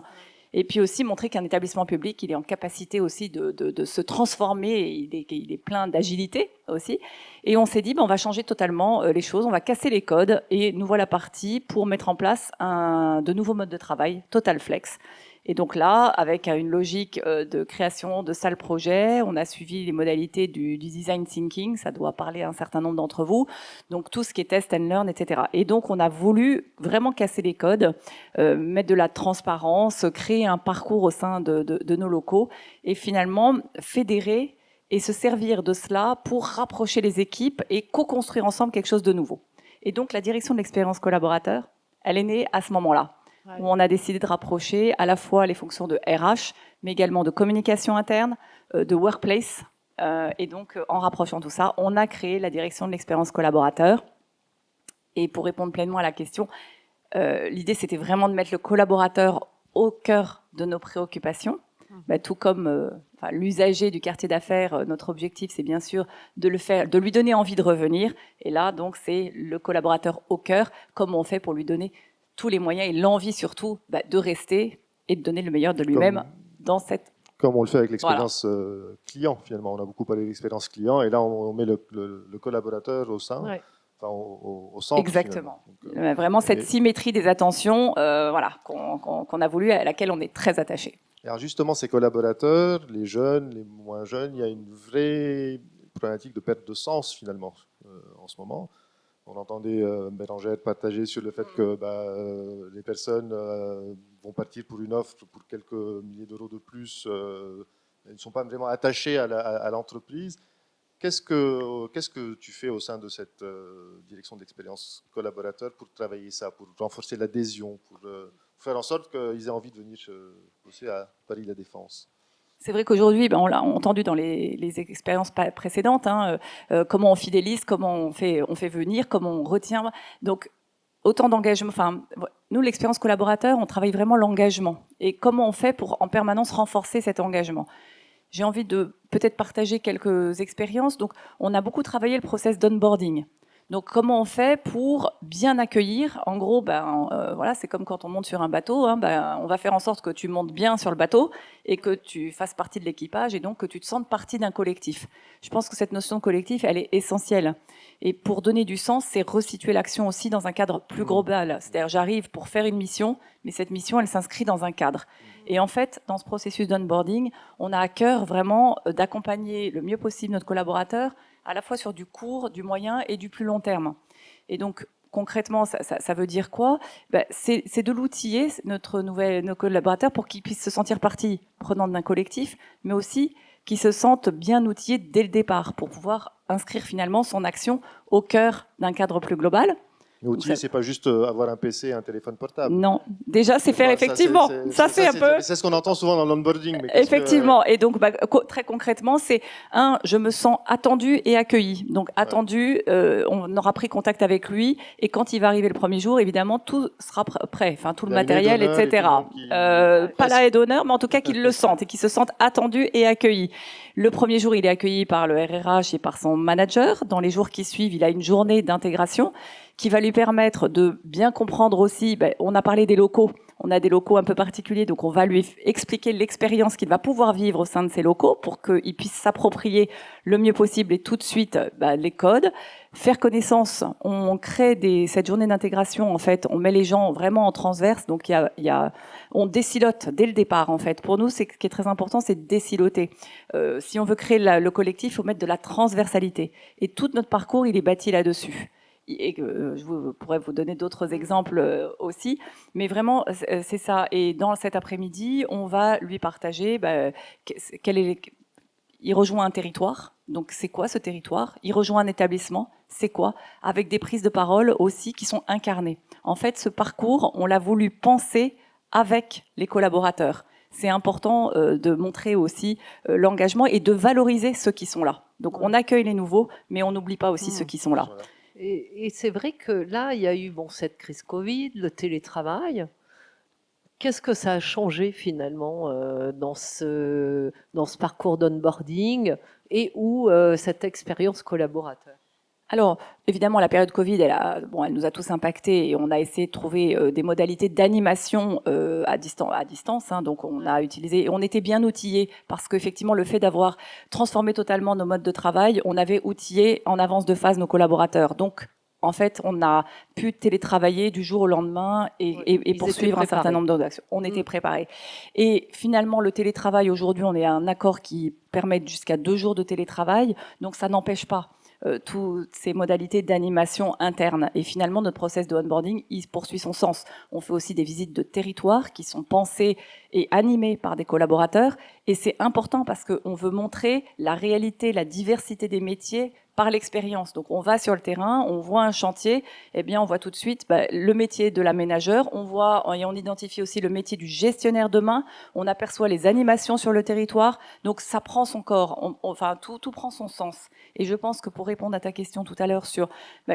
et puis aussi montrer qu'un établissement public, il est en capacité aussi de se transformer, il est plein d'agilité aussi. Et on s'est dit, on va changer totalement les choses, on va casser les codes, et nous voilà partis pour mettre en place de nouveaux modes de travail, Total Flex. Et donc là, avec une logique de création de salles projets, on a suivi les modalités du design thinking, ça doit parler à un certain nombre d'entre vous, donc tout ce qui est test and learn, etc. Et donc on a voulu vraiment casser les codes, mettre de la transparence, créer un parcours au sein de nos locaux, et finalement fédérer et se servir de cela pour rapprocher les équipes et co-construire ensemble quelque chose de nouveau. Et donc la direction de l'expérience collaborateur, elle est née à ce moment-là, où on a décidé de rapprocher à la fois les fonctions de RH, mais également de communication interne, de workplace. Et donc, en rapprochant tout ça, on a créé la direction de l'expérience collaborateur. Et pour répondre pleinement à la question, l'idée, c'était vraiment de mettre le collaborateur au cœur de nos préoccupations. Tout comme l'usager du quartier d'affaires, notre objectif, c'est bien sûr de lui donner envie de revenir. Et là, donc, c'est le collaborateur au cœur, comment on fait pour lui donner tous les moyens et l'envie surtout de rester et de donner le meilleur de lui-même dans cette... Comme on le fait avec l'expérience client, finalement. On a beaucoup parlé de l'expérience client, et là, on met le collaborateur au sein, au centre. Exactement. Donc, vraiment cette symétrie des attentions qu'on a voulu, à laquelle on est très attaché. Alors justement, ces collaborateurs, les jeunes, les moins jeunes, il y a une vraie problématique de perte de sens, finalement, en ce moment. On entendait Bérangère partager sur le fait que les personnes vont partir pour une offre pour quelques milliers d'euros de plus. Elles ne sont pas vraiment attachées à l'entreprise. Qu'est-ce que tu fais au sein de cette direction d'expérience collaborateur pour travailler ça, pour renforcer l'adhésion, pour faire en sorte qu'ils aient envie de venir bosser à Paris La Défense? C'est vrai qu'aujourd'hui, on l'a entendu dans les expériences précédentes, comment on fidélise, comment on fait venir, comment on retient. Donc, autant d'engagement. Enfin, nous, l'expérience collaborateur, on travaille vraiment l'engagement. Et comment on fait pour en permanence renforcer cet engagement? J'ai envie de peut-être partager quelques expériences. Donc, on a beaucoup travaillé le process d'onboarding. Donc, comment on fait pour bien accueillir? En gros, c'est comme quand on monte sur un bateau. On va faire en sorte que tu montes bien sur le bateau et que tu fasses partie de l'équipage et donc que tu te sentes partie d'un collectif. Je pense que cette notion de collectif, elle est essentielle. Et pour donner du sens, c'est resituer l'action aussi dans un cadre plus global. C'est-à-dire, j'arrive pour faire une mission, mais cette mission, elle s'inscrit dans un cadre. Et en fait, dans ce processus d'onboarding, on a à cœur vraiment d'accompagner le mieux possible notre collaborateur, à la fois sur du court, du moyen et du plus long terme. Et donc, concrètement, ça veut dire quoi? C'est de l'outiller, nos collaborateurs, pour qu'ils puissent se sentir partie prenante d'un collectif, mais aussi qu'ils se sentent bien outillés dès le départ pour pouvoir inscrire finalement son action au cœur d'un cadre plus global. Mais outiller, c'est pas juste avoir un PC et un téléphone portable. Non, déjà c'est faire effectivement. Ça c'est un peu. C'est ce qu'on entend souvent dans l'onboarding. Effectivement. Et donc très concrètement, c'est je me sens attendu et accueilli. Donc attendu, on aura pris contact avec lui et quand il va arriver le premier jour, évidemment tout sera prêt, enfin tout le matériel, etc. Pas la aide d'honneur, mais en tout cas qu'il le sente et qu'il se sente attendu et accueilli. Le premier jour, il est accueilli par le RRH et par son manager. Dans les jours qui suivent, il a une journée d'intégration qui va lui permettre de bien comprendre aussi, on a parlé des locaux, on a des locaux un peu particuliers, donc on va lui expliquer l'expérience qu'il va pouvoir vivre au sein de ces locaux pour qu'il puisse s'approprier le mieux possible et tout de suite les codes, faire connaissance. On crée cette journée d'intégration, en fait, on met les gens vraiment en transverse, donc on désilote dès le départ, en fait. Pour nous, ce qui est très important, c'est de désiloter. Si on veut créer le collectif, il faut mettre de la transversalité. Et tout notre parcours, il est bâti là-dessus. Et je pourrais vous donner d'autres exemples aussi, mais vraiment c'est ça. Et dans cet après-midi, on va lui partager il rejoint un territoire. Donc, c'est quoi ce territoire? Il rejoint un établissement. C'est quoi? Avec des prises de parole aussi qui sont incarnées. En fait, ce parcours, on l'a voulu penser avec les collaborateurs. C'est important de montrer aussi l'engagement et de valoriser ceux qui sont là. Donc, on accueille les nouveaux, mais on n'oublie pas aussi ceux qui sont là. Et c'est vrai que là, il y a eu cette crise Covid, le télétravail. Qu'est-ce que ça a changé finalement dans ce parcours d'onboarding et cette expérience collaborateur? Alors, évidemment, la période Covid, elle nous a tous impactés et on a essayé de trouver des modalités d'animation à distance. Donc, on était bien outillés parce qu'effectivement, le fait d'avoir transformé totalement nos modes de travail, on avait outillé en avance de phase nos collaborateurs. Donc, en fait, on a pu télétravailler du jour au lendemain et poursuivre un certain nombre d'actions. On était préparés. Et finalement, le télétravail, aujourd'hui, on est à un accord qui permet jusqu'à 2 jours de télétravail. Donc, ça n'empêche pas toutes ces modalités d'animation interne. Et finalement, notre process de onboarding, il poursuit son sens. On fait aussi des visites de territoire qui sont pensées et animées par des collaborateurs. Et c'est important parce qu'on veut montrer la réalité, la diversité des métiers par l'expérience. Donc, on va sur le terrain, on voit un chantier, eh bien, on voit tout de suite le métier de l'aménageur, on identifie aussi le métier du gestionnaire demain, on aperçoit les animations sur le territoire. Donc, ça prend son corps, tout prend son sens. Et je pense que pour répondre à ta question tout à l'heure sur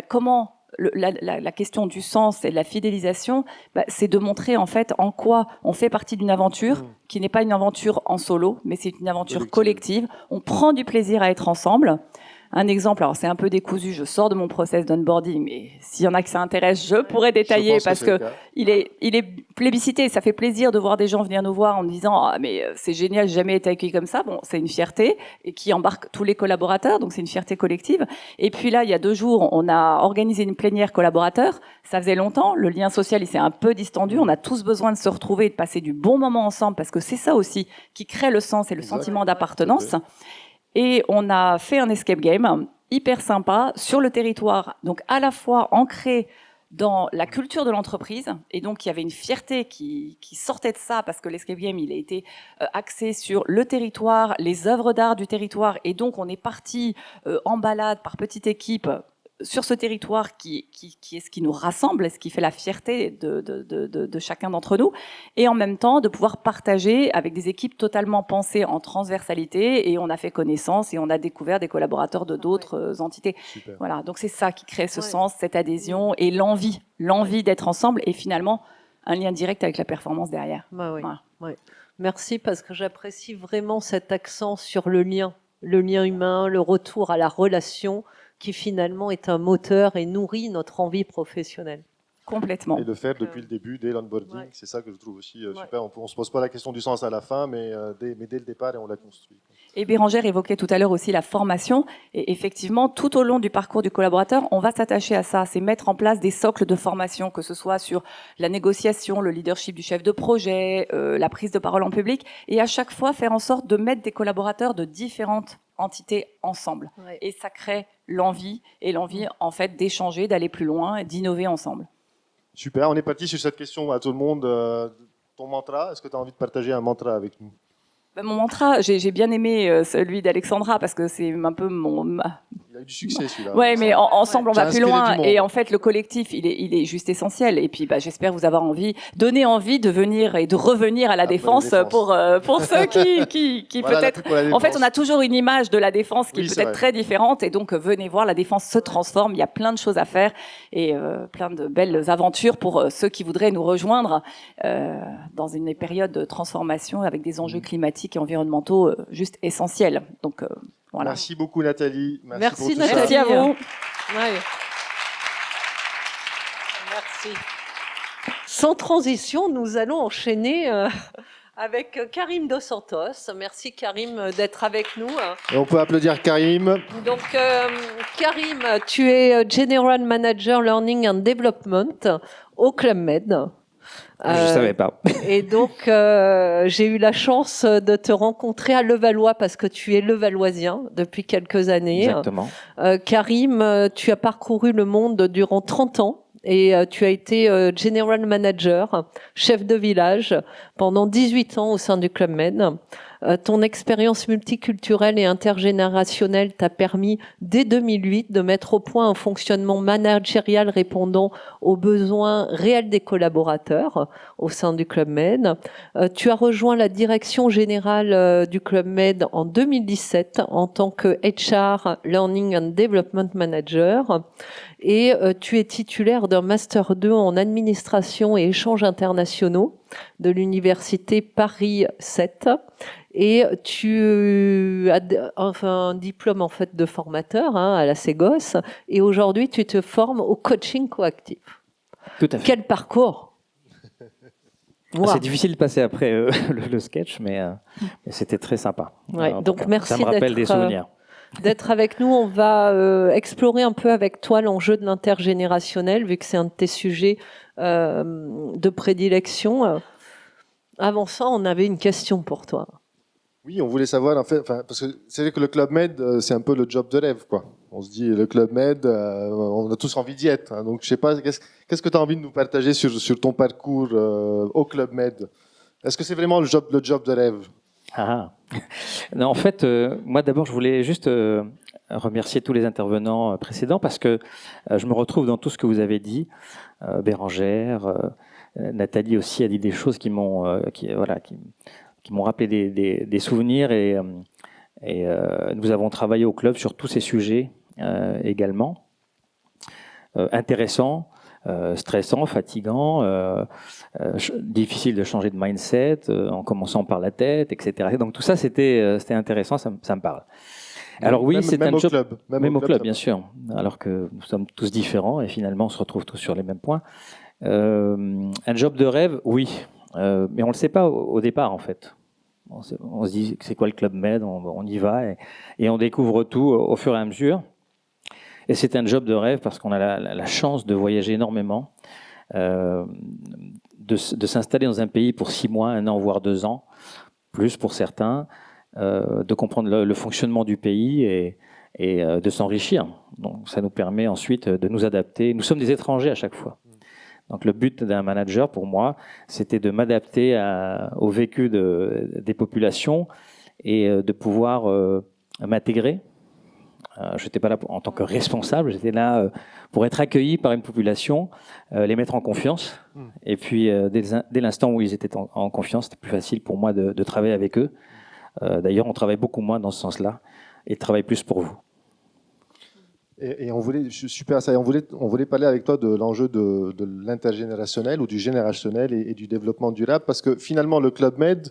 comment la question du sens et de la fidélisation, c'est de montrer en fait en quoi on fait partie d'une aventure qui n'est pas une aventure en solo, mais c'est une aventure collective. On prend du plaisir à être ensemble. Un exemple, alors c'est un peu décousu, je sors de mon process d'onboarding, mais s'il y en a que ça intéresse, je pourrais détailler parce que il est plébiscité. Ça fait plaisir de voir des gens venir nous voir en nous disant « Ah, mais c'est génial, j'ai jamais été accueilli comme ça ». Bon, c'est une fierté et qui embarque tous les collaborateurs, donc c'est une fierté collective. Et puis là, il y a 2 jours, on a organisé une plénière collaborateur. Ça faisait longtemps, le lien social, il s'est un peu distendu. On a tous besoin de se retrouver et de passer du bon moment ensemble parce que c'est ça aussi qui crée le sens et le sentiment d'appartenance. Et on a fait un escape game hyper sympa sur le territoire, donc à la fois ancré dans la culture de l'entreprise, et donc il y avait une fierté qui sortait de ça, parce que l'escape game, il a été axé sur le territoire, les œuvres d'art du territoire, et donc on est parti en balade par petite équipe sur ce territoire qui est ce qui nous rassemble, ce qui fait la fierté de chacun d'entre nous, et en même temps de pouvoir partager avec des équipes totalement pensées en transversalité, et on a fait connaissance et on a découvert des collaborateurs de d'autres entités. Super. Voilà, donc c'est ça qui crée ce sens, cette adhésion et l'envie d'être ensemble, et finalement un lien direct avec la performance derrière. Voilà. Merci, parce que j'apprécie vraiment cet accent sur le lien humain, le retour à la relation, qui finalement est un moteur et nourrit notre envie professionnelle. Complètement. Et le faire depuis le début, dès l'onboarding, c'est ça que je trouve aussi super. On ne se pose pas la question du sens à la fin, mais dès le départ, et on l'a construit. Et Bérangère évoquait tout à l'heure aussi la formation. Et effectivement, tout au long du parcours du collaborateur, on va s'attacher à ça. C'est mettre en place des socles de formation, que ce soit sur la négociation, le leadership du chef de projet, la prise de parole en public. Et à chaque fois, faire en sorte de mettre des collaborateurs de différentes entités ensemble. Et ça crée l'envie en fait d'échanger, d'aller plus loin et d'innover ensemble. Super, on est parti sur cette question à tout le monde. Ton mantra, est-ce que tu as envie de partager un mantra avec nous? Mon mantra, j'ai bien aimé celui d'Alexandra parce que c'est un peu Il a eu du succès celui-là. Ouais, mais ensemble on va plus loin. Et en fait, le collectif, il est juste essentiel. Et puis, j'espère vous avoir donné envie de venir et de revenir à la défense pour ceux qui voilà, peut-être. En fait, on a toujours une image de la défense qui est peut-être très différente. Et donc, venez voir, la défense se transforme. Il y a plein de choses à faire et plein de belles aventures pour ceux qui voudraient nous rejoindre dans une période de transformation avec des enjeux climatiques et environnementaux juste essentiels. Donc, voilà. Merci beaucoup Nathalie. Merci pour tout Nathalie. ça. Merci à vous. Merci. Sans transition, nous allons enchaîner avec Karim Dos Santos. Merci Karim d'être avec nous. Et on peut applaudir Karim. Donc Karim, tu es General Manager Learning and Development au Club Med. Je savais pas. Et donc, j'ai eu la chance de te rencontrer à Levallois parce que tu es levalloisien depuis quelques années. Exactement. Karim, tu as parcouru le monde durant 30 ans et tu as été General Manager, chef de village pendant 18 ans au sein du Club Med. Ton expérience multiculturelle et intergénérationnelle t'a permis, dès 2008, de mettre au point un fonctionnement managérial répondant aux besoins réels des collaborateurs au sein du Club Med. Tu as rejoint la direction générale du Club Med en 2017 en tant que HR Learning and Development Manager. Et tu es titulaire d'un Master 2 en administration et échanges internationaux de l'université Paris 7. Et tu as un diplôme en fait de formateur à la Ségos. Et aujourd'hui, tu te formes au coaching coactif. Tout à fait. Quel parcours! Wow. C'est difficile de passer après le sketch, mais c'était très sympa. Ouais, donc merci ça me rappelle des souvenirs. D'être avec nous. On va explorer un peu avec toi l'enjeu de l'intergénérationnel, vu que c'est un de tes sujets de prédilection. Avant ça, on avait une question pour toi. Oui, on voulait savoir, en fait, parce que c'est vrai que le Club Med, c'est un peu le job de rêve, quoi. On se dit, le Club Med, on a tous envie d'y être. Hein. Donc, je sais pas, qu'est-ce que tu as envie de nous partager sur ton parcours au Club Med? Est-ce que c'est vraiment le job de rêve? Non, en fait, moi d'abord, je voulais juste remercier tous les intervenants précédents parce que je me retrouve dans tout ce que vous avez dit. Bérangère, Nathalie aussi a dit des choses qui m'ont rappelé des souvenirs et nous avons travaillé au club sur tous ces sujets également. Intéressants. Stressant, fatigant, difficile de changer de mindset en commençant par la tête, etc. Donc tout ça, c'était intéressant, ça me parle. Alors oui, c'est un job, même au club, bien sûr, alors que nous sommes tous différents et finalement on se retrouve tous sur les mêmes points. Un job de rêve, oui, mais on le sait pas au départ en fait. On se dit c'est quoi le Club Med, on y va et on découvre tout au fur et à mesure. Et c'est un job de rêve parce qu'on a la chance de voyager énormément, de s'installer dans un pays pour 6 mois, 1 an, voire 2 ans, plus pour certains, de comprendre le fonctionnement du pays et de s'enrichir. Donc ça nous permet ensuite de nous adapter. Nous sommes des étrangers à chaque fois. Donc le but d'un manager, pour moi, c'était de m'adapter au vécu des populations et de pouvoir m'intégrer. Je n'étais pas là en tant que responsable, j'étais là pour être accueilli par une population, les mettre en confiance. Et puis, dès l'instant où ils étaient en confiance, c'était plus facile pour moi de travailler avec eux. D'ailleurs, on travaille beaucoup moins dans ce sens-là et travaille plus pour vous. Et on voulait, super, ça, on voulait parler avec toi de l'enjeu de l'intergénérationnel ou du générationnel et du développement durable, parce que finalement, le Club Med,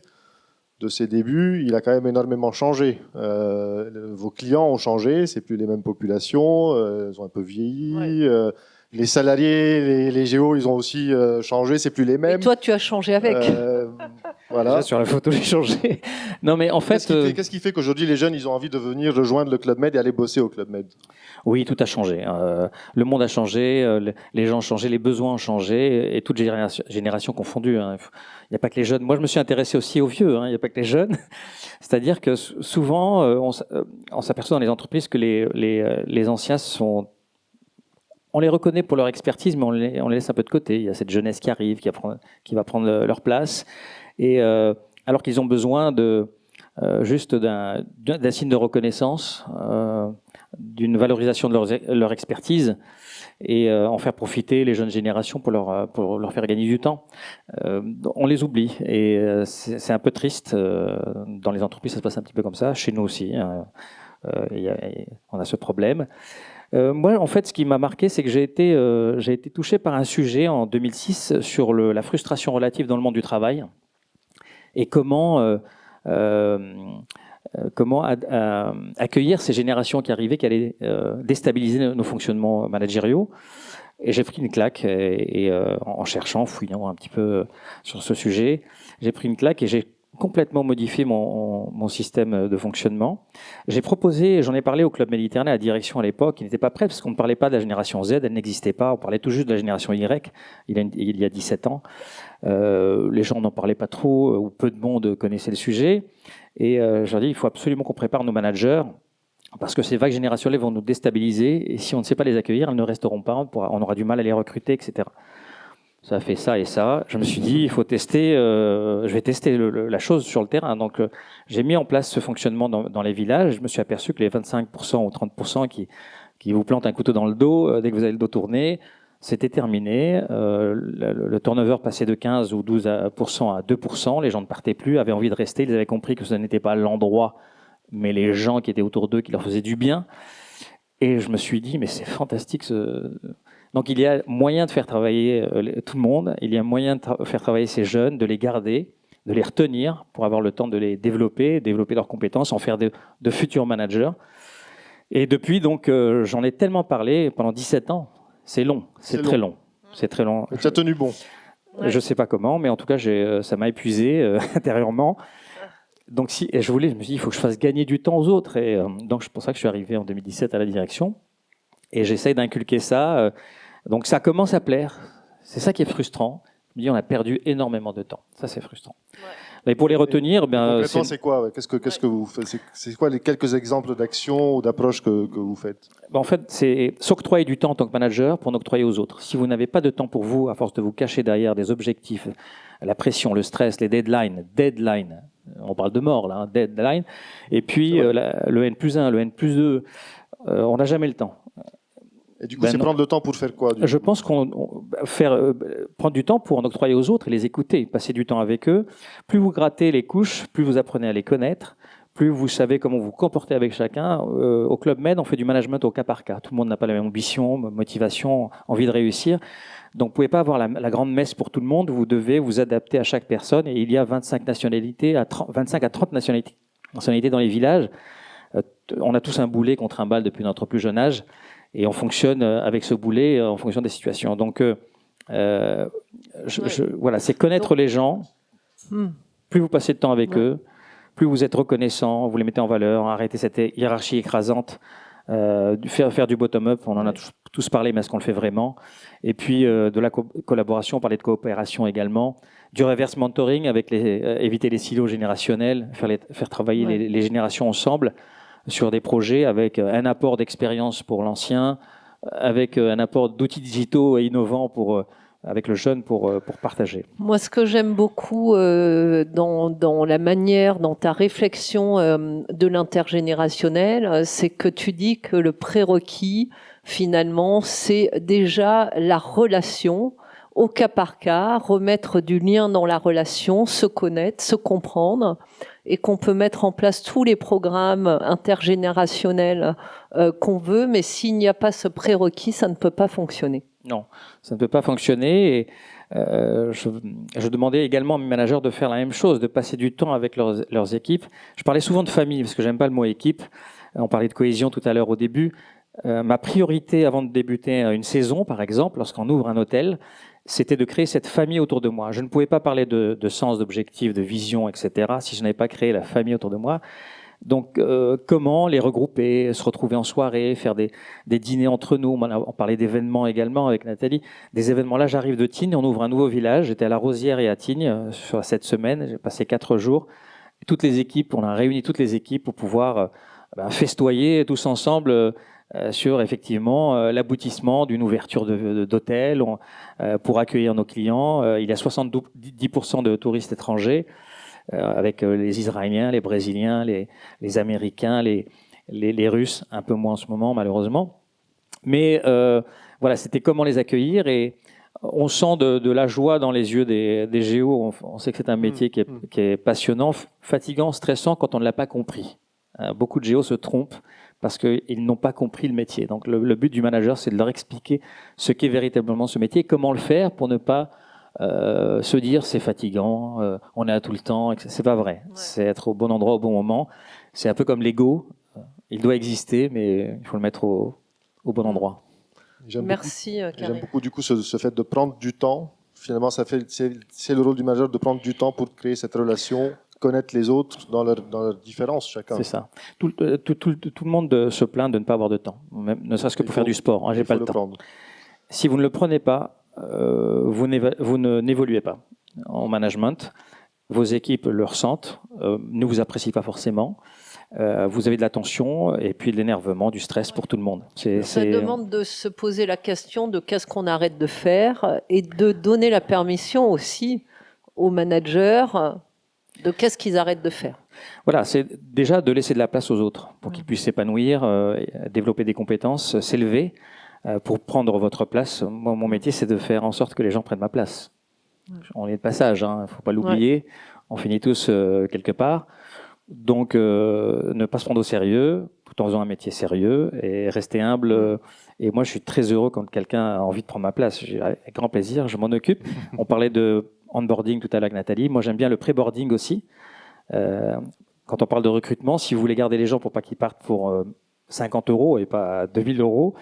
de ses débuts, il a quand même énormément changé. Vos clients ont changé, c'est plus les mêmes populations, elles ont un peu vieilli. Ouais. Les salariés, les géos, ils ont aussi changé, c'est plus les mêmes. Et toi, tu as changé avec. Voilà. Déjà, sur la photo, j'ai changé. Non, mais en fait, qu'est-ce qui fait qu'aujourd'hui les jeunes, ils ont envie de venir rejoindre le Club Med et aller bosser au Club Med? Oui, tout a changé. Le monde a changé, les gens ont changé, les besoins ont changé, et toutes générations confondues. Hein. Il n'y a pas que les jeunes. Moi, je me suis intéressé aussi aux vieux. Hein. Il n'y a pas que les jeunes. C'est-à-dire que souvent, on s'aperçoit dans les entreprises que les anciens sont... On les reconnaît pour leur expertise, mais on les laisse un peu de côté. Il y a cette jeunesse qui arrive, qui va prendre leur place. Et alors qu'ils ont besoin juste d'un signe de reconnaissance, d'une valorisation de leur expertise, et en faire profiter les jeunes générations pour leur faire gagner du temps. On les oublie, et c'est un peu triste. Dans les entreprises, ça se passe un petit peu comme ça. Chez nous aussi, on a ce problème. Moi, en fait, ce qui m'a marqué, c'est que j'ai été touché par un sujet en 2006 sur la frustration relative dans le monde du travail et comment accueillir ces générations qui arrivaient, qui allaient déstabiliser nos fonctionnements managériaux. Et j'ai pris une claque et en cherchant, fouillant un petit peu sur ce sujet, j'ai pris une claque et j'ai complètement modifié mon système de fonctionnement. J'ai proposé, j'en ai parlé au Club Méditerranée, à la direction à l'époque, qui n'était pas prête parce qu'on ne parlait pas de la génération Z, elle n'existait pas, on parlait tout juste de la génération Y, il y a 17 ans. Les gens n'en parlaient pas trop, ou peu de monde connaissait le sujet. Et je leur ai dit, il faut absolument qu'on prépare nos managers, parce que ces vagues générationnelles vont nous déstabiliser, et si on ne sait pas les accueillir, elles ne resteront pas, on aura du mal à les recruter, etc. ça a fait ça et ça. Je me suis dit, il faut tester, je vais tester la chose sur le terrain. Donc, j'ai mis en place ce fonctionnement dans les villages. Je me suis aperçu que les 25% ou 30% qui vous plantent un couteau dans le dos, dès que vous avez le dos tourné, c'était terminé. Le turnover passait de 15 ou 12% à 2%. Les gens ne partaient plus, avaient envie de rester. Ils avaient compris que ce n'était pas l'endroit, mais les gens qui étaient autour d'eux qui leur faisaient du bien. Et je me suis dit, mais c'est fantastique. Donc il y a moyen de faire travailler tout le monde. Il y a moyen de faire travailler ces jeunes, de les garder, de les retenir pour avoir le temps de les développer leurs compétences, en faire de futurs managers. Et depuis, donc, j'en ai tellement parlé pendant 17 ans. C'est long, c'est très long. C'est très long. Et tu as tenu bon. Je ne sais pas comment, mais en tout cas, ça m'a épuisé intérieurement. Donc, je me suis dit, il faut que je fasse gagner du temps aux autres. Et donc, c'est pour ça que je suis arrivé en 2017 à la direction. Et j'essaye d'inculquer ça. Donc, ça commence à plaire. C'est ça qui est frustrant. Je me dis, on a perdu énormément de temps. Ça, c'est frustrant. Ouais. Mais pour les retenir, concrètement, c'est quoi? Qu'est-ce que vous faites? C'est quoi les quelques exemples d'actions ou d'approches que vous faites? En fait, c'est s'octroyer du temps en tant que manager pour en octroyer aux autres. Si vous n'avez pas de temps pour vous, à force de vous cacher derrière des objectifs, la pression, le stress, les deadlines, on parle de mort là, hein, deadline, et puis le N+1, le N+2, on n'a jamais le temps. Et du coup, c'est prendre le temps pour faire quoi? Je pense prendre du temps pour en octroyer aux autres et les écouter, passer du temps avec eux. Plus vous grattez les couches, plus vous apprenez à les connaître, plus vous savez comment vous comporter avec chacun. Au Club Med, on fait du management au cas par cas. Tout le monde n'a pas la même ambition, motivation, envie de réussir. Donc, vous ne pouvez pas avoir la grande messe pour tout le monde. Vous devez vous adapter à chaque personne. Et il y a 25 à 30 nationalités dans les villages. On a tous un boulet contre un bal depuis notre plus jeune âge. Et on fonctionne avec ce boulet en fonction des situations. Donc, voilà, c'est connaître les gens. Plus vous passez de temps avec eux, plus vous êtes reconnaissant, vous les mettez en valeur, arrêtez cette hiérarchie écrasante, faire du bottom-up, on en a tous parlé, mais est-ce qu'on le fait vraiment? Et puis, de la collaboration, on parlait de coopération également, du reverse mentoring, avec éviter les silos générationnels, faire travailler les générations ensemble, sur des projets avec un apport d'expérience pour l'ancien, avec un apport d'outils digitaux et innovants avec le jeune pour partager. Moi, ce que j'aime beaucoup dans la manière, dans ta réflexion de l'intergénérationnel, c'est que tu dis que le prérequis, finalement, c'est déjà la relation au cas par cas, remettre du lien dans la relation, se connaître, se comprendre, et qu'on peut mettre en place tous les programmes intergénérationnels qu'on veut, mais s'il n'y a pas ce prérequis, ça ne peut pas fonctionner. Non, ça ne peut pas fonctionner. Et je demandais également à mes managers de faire la même chose, de passer du temps avec leurs équipes. Je parlais souvent de famille, parce que j'aime pas le mot équipe. On parlait de cohésion tout à l'heure au début. Ma priorité avant de débuter une saison, par exemple, lorsqu'on ouvre un hôtel, c'était de créer cette famille autour de moi. Je ne pouvais pas parler de sens, d'objectifs, de vision, etc., si je n'avais pas créé la famille autour de moi. Donc, comment les regrouper, se retrouver en soirée, faire des dîners entre nous. On parlait d'événements également avec Nathalie. Des événements, là, j'arrive de Tignes, on ouvre un nouveau village. J'étais à La Rosière et à Tignes sur cette semaine. J'ai passé 4 jours. Toutes les équipes, on a réuni toutes les équipes pour pouvoir festoyer tous ensemble sur effectivement l'aboutissement d'une ouverture d'hôtel pour accueillir nos clients. Il y a 70% de touristes étrangers avec les Israéliens, les Brésiliens, les Américains, les Russes, un peu moins en ce moment malheureusement. Mais voilà, c'était comment les accueillir et on sent de la joie dans les yeux des géos. On sait que c'est un métier qui est passionnant, fatigant, stressant quand on ne l'a pas compris. Beaucoup de géos se trompent parce qu'ils n'ont pas compris le métier. Donc le but du manager, c'est de leur expliquer ce qu'est véritablement ce métier, comment le faire pour ne pas se dire c'est fatigant, on est à tout le temps. C'est pas vrai. Ouais. C'est être au bon endroit au bon moment. C'est un peu comme l'ego. Il doit exister, mais il faut le mettre au bon endroit. Merci, Karim. J'aime beaucoup du coup ce fait de prendre du temps. Finalement, c'est le rôle du manager de prendre du temps pour créer cette relation, connaître les autres dans leurs différences chacun. C'est ça. Tout le monde se plaint de ne pas avoir de temps, même, ne serait-ce que pour faire du sport. J'ai pas le temps. Prendre. Si vous ne le prenez pas, vous n'évoluez pas en management. Vos équipes le ressentent, ne vous apprécient pas forcément. vous avez de la tension et puis de l'énervement, du stress pour tout le monde. Ça demande de se poser la question de qu'est-ce qu'on arrête de faire et de donner la permission aussi aux managers de qu'est-ce qu'ils arrêtent de faire. Voilà, c'est déjà de laisser de la place aux autres pour qu'ils puissent s'épanouir, développer des compétences, s'élever pour prendre votre place. Moi, mon métier, c'est de faire en sorte que les gens prennent ma place. On est de passage, il ne faut pas l'oublier. On finit tous quelque part. Donc, ne pas se prendre au sérieux, tout en faisant un métier sérieux et rester humble. Et moi, je suis très heureux quand quelqu'un a envie de prendre ma place. Avec grand plaisir, je m'en occupe. On parlait de onboarding tout à l'heure avec Nathalie. Moi, j'aime bien le pré-boarding aussi. Quand on parle de recrutement, si vous voulez garder les gens pour pas qu'ils partent pour 50 € et pas 2000 €,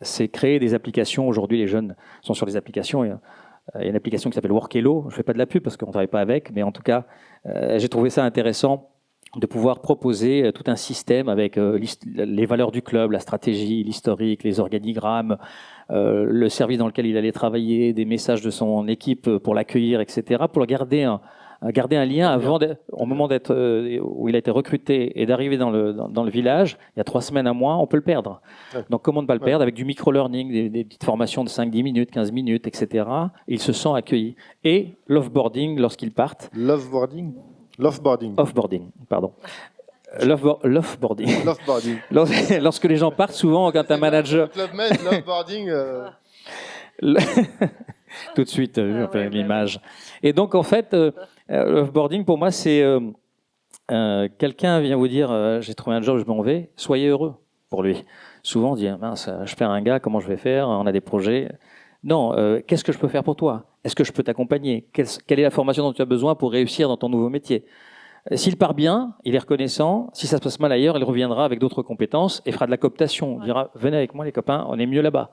c'est créer des applications. Aujourd'hui, les jeunes sont sur des applications. Il y a une application qui s'appelle Workello. Je ne fais pas de la pub parce qu'on ne travaille pas avec, mais en tout cas, j'ai trouvé ça intéressant de pouvoir proposer tout un système avec les valeurs du club, la stratégie, l'historique, les organigrammes, le service dans lequel il allait travailler, des messages de son équipe pour l'accueillir, etc., pour garder un lien avant au moment où il a été recruté et d'arriver dans le village. Il y a 3 semaines, un mois, on peut le perdre. Donc comment ne pas le perdre avec du micro-learning, des petites formations de 5-10 minutes, 15 minutes, etc. Et il se sent accueilli. Et l'offboarding lorsqu'ils partent. L'offboarding. Offboarding, pardon. L'offboarding. L'offboarding. Lorsque les gens partent, souvent, quand un manager... Club Med, l'offboarding... Tout de suite, l'image. Et donc, en fait, l'offboarding, pour moi, c'est quelqu'un vient vous dire j'ai trouvé un job, je m'en vais, soyez heureux pour lui. Souvent, on dit mince, je perds un gars, comment je vais faire? On a des projets. Non, qu'est-ce que je peux faire pour toi? Est-ce que je peux t'accompagner? Quelle est la formation dont tu as besoin pour réussir dans ton nouveau métier? S'il part bien, il est reconnaissant. Si ça se passe mal ailleurs, il reviendra avec d'autres compétences et fera de la cooptation. Il dira venez avec moi les copains, on est mieux là-bas.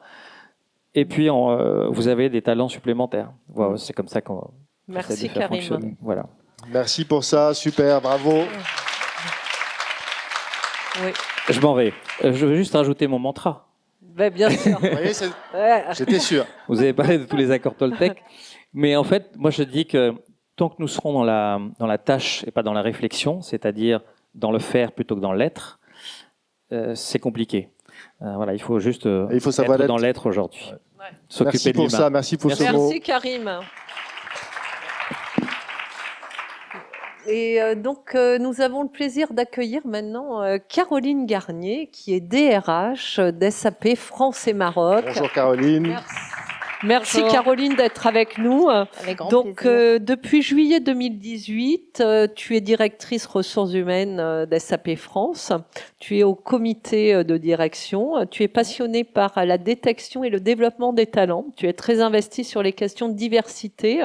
Et puis vous avez des talents supplémentaires. Voilà, c'est comme ça qu'on Merci essaie de faire Karim. fonctionner. Voilà. Merci pour ça, super, bravo. Oui. Je m'en vais. Je veux juste rajouter mon mantra. Ben, bien sûr. Vous voyez, j'étais sûr. Vous avez parlé de tous les accords Toltec. Mais en fait, moi je dis que tant que nous serons dans la tâche et pas dans la réflexion, c'est-à-dire dans le faire plutôt que dans l'être, c'est compliqué. Voilà, il faut juste il faut savoir être dans l'être aujourd'hui. Ouais. S'occuper Merci de pour l'humain. ça, merci pour ce mot. Merci Karim. Et donc, nous avons le plaisir d'accueillir maintenant Caroline Garnier, qui est DRH d'SAP France et Maroc. Bonjour Caroline. Merci Bonjour. Caroline d'être avec nous. Avec grand Donc, plaisir. depuis juillet 2018, tu es directrice ressources humaines d'SAP France. Tu es au comité de direction. Tu es passionnée par la détection et le développement des talents. Tu es très investie sur les questions de diversité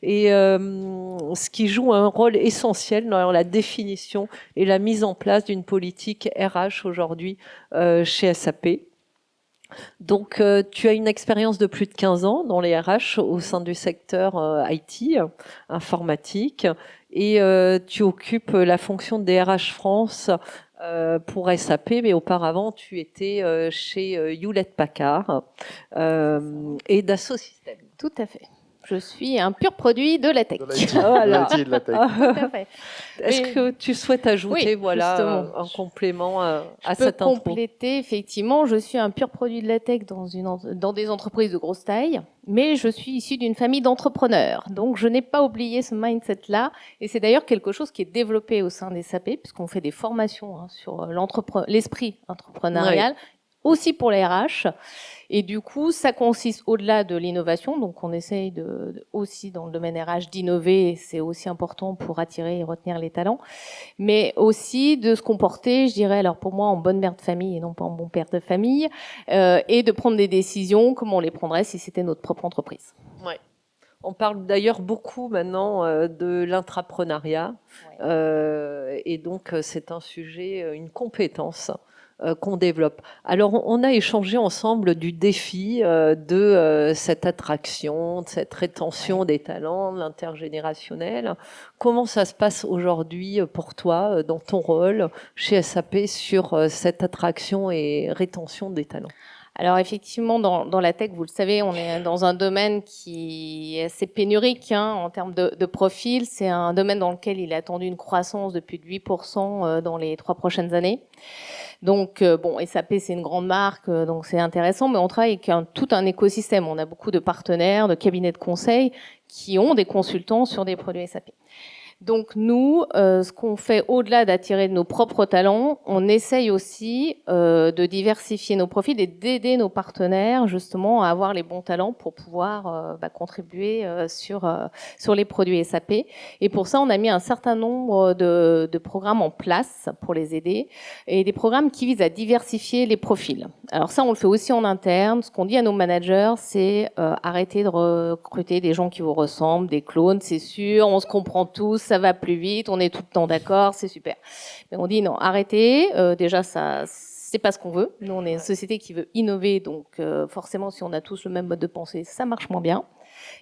et ce qui joue un rôle essentiel dans la définition et la mise en place d'une politique RH aujourd'hui chez SAP. Donc, tu as une expérience de plus de 15 ans dans les RH au sein du secteur IT, informatique, et tu occupes la fonction de DRH France pour SAP, mais auparavant, tu étais chez Hewlett-Packard et Dassault Systèmes. Tout à fait. Je suis un pur produit de la tech. De l'IT, Voilà. de l'IT et de la tech. Tout à fait. Est-ce Oui. que tu souhaites ajouter Oui, voilà, justement. un complément à Je peux cette intro? compléter, effectivement, je suis un pur produit de la tech dans des entreprises de grosse taille, mais je suis issue d'une famille d'entrepreneurs. Donc, je n'ai pas oublié ce mindset-là. Et c'est d'ailleurs quelque chose qui est développé au sein des SAP, puisqu'on fait des formations sur l'esprit entrepreneurial, aussi pour les RH. Et du coup, ça consiste au-delà de l'innovation. Donc, on essaye aussi dans le domaine RH d'innover. C'est aussi important pour attirer et retenir les talents. Mais aussi de se comporter, je dirais, alors pour moi, en bonne mère de famille et non pas en bon père de famille. Et de prendre des décisions comme on les prendrait si c'était notre propre entreprise. Ouais. On parle d'ailleurs beaucoup maintenant de l'intrapreneuriat. Et donc, c'est un sujet, une compétence qu'on développe. Alors, on a échangé ensemble du défi de cette attraction, de cette rétention des talents, de l'intergénérationnel. Comment ça se passe aujourd'hui pour toi, dans ton rôle chez SAP, sur cette attraction et rétention des talents? Alors effectivement, dans la tech, vous le savez, on est dans un domaine qui est assez pénurique en termes de profil. C'est un domaine dans lequel il est attendu une croissance de plus de 8% dans les 3 prochaines années. Donc bon, SAP c'est une grande marque, donc c'est intéressant, mais on travaille avec tout un écosystème. On a beaucoup de partenaires, de cabinets de conseil qui ont des consultants sur des produits SAP. Donc nous, ce qu'on fait au-delà d'attirer nos propres talents, on essaye aussi de diversifier nos profils et d'aider nos partenaires justement à avoir les bons talents pour pouvoir contribuer sur les produits SAP. Et pour ça, on a mis un certain nombre de programmes en place pour les aider et des programmes qui visent à diversifier les profils. Alors ça, on le fait aussi en interne. Ce qu'on dit à nos managers, c'est arrêtez de recruter des gens qui vous ressemblent, des clones, c'est sûr, on se comprend tous, ça va plus vite, on est tout le temps d'accord, c'est super. Mais on dit non, arrêtez. Déjà, ça, c'est pas ce qu'on veut. Nous, on est une société qui veut innover, donc forcément, si on a tous le même mode de pensée, ça marche moins bien.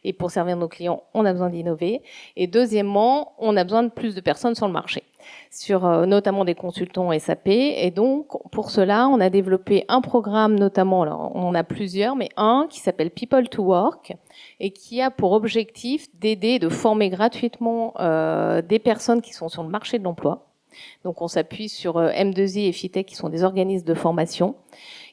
Et pour servir nos clients, on a besoin d'innover. Et deuxièmement, on a besoin de plus de personnes sur le marché, sur notamment des consultants SAP. Et donc, pour cela, on a développé un programme, notamment, alors on en a plusieurs, mais un qui s'appelle People to Work et qui a pour objectif d'aider, de former gratuitement des personnes qui sont sur le marché de l'emploi. Donc, on s'appuie sur M2I et Fitech, qui sont des organismes de formation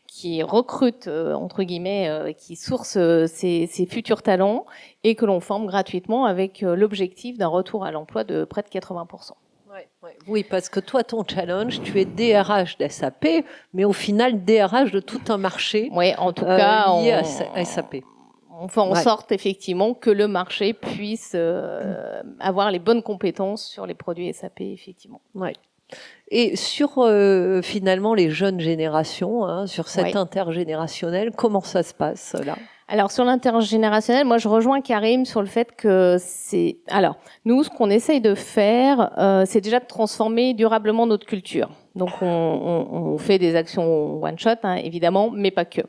qui recrutent, entre guillemets, qui sourcent ces futurs talents et que l'on forme gratuitement avec l'objectif d'un retour à l'emploi de près de 80%. Oui, parce que toi, ton challenge, tu es DRH d'SAP, mais au final, DRH de tout un marché en tout cas, lié à SAP. On fait en sorte, effectivement, que le marché puisse avoir les bonnes compétences sur les produits SAP, effectivement. Ouais. Et sur finalement les jeunes générations, sur cette intergénérationnel, comment ça se passe là ? Alors sur l'intergénérationnel, moi je rejoins Karim sur le fait que c'est... Alors nous, ce qu'on essaye de faire, c'est déjà de transformer durablement notre culture. Donc on fait des actions one-shot, évidemment, mais pas que.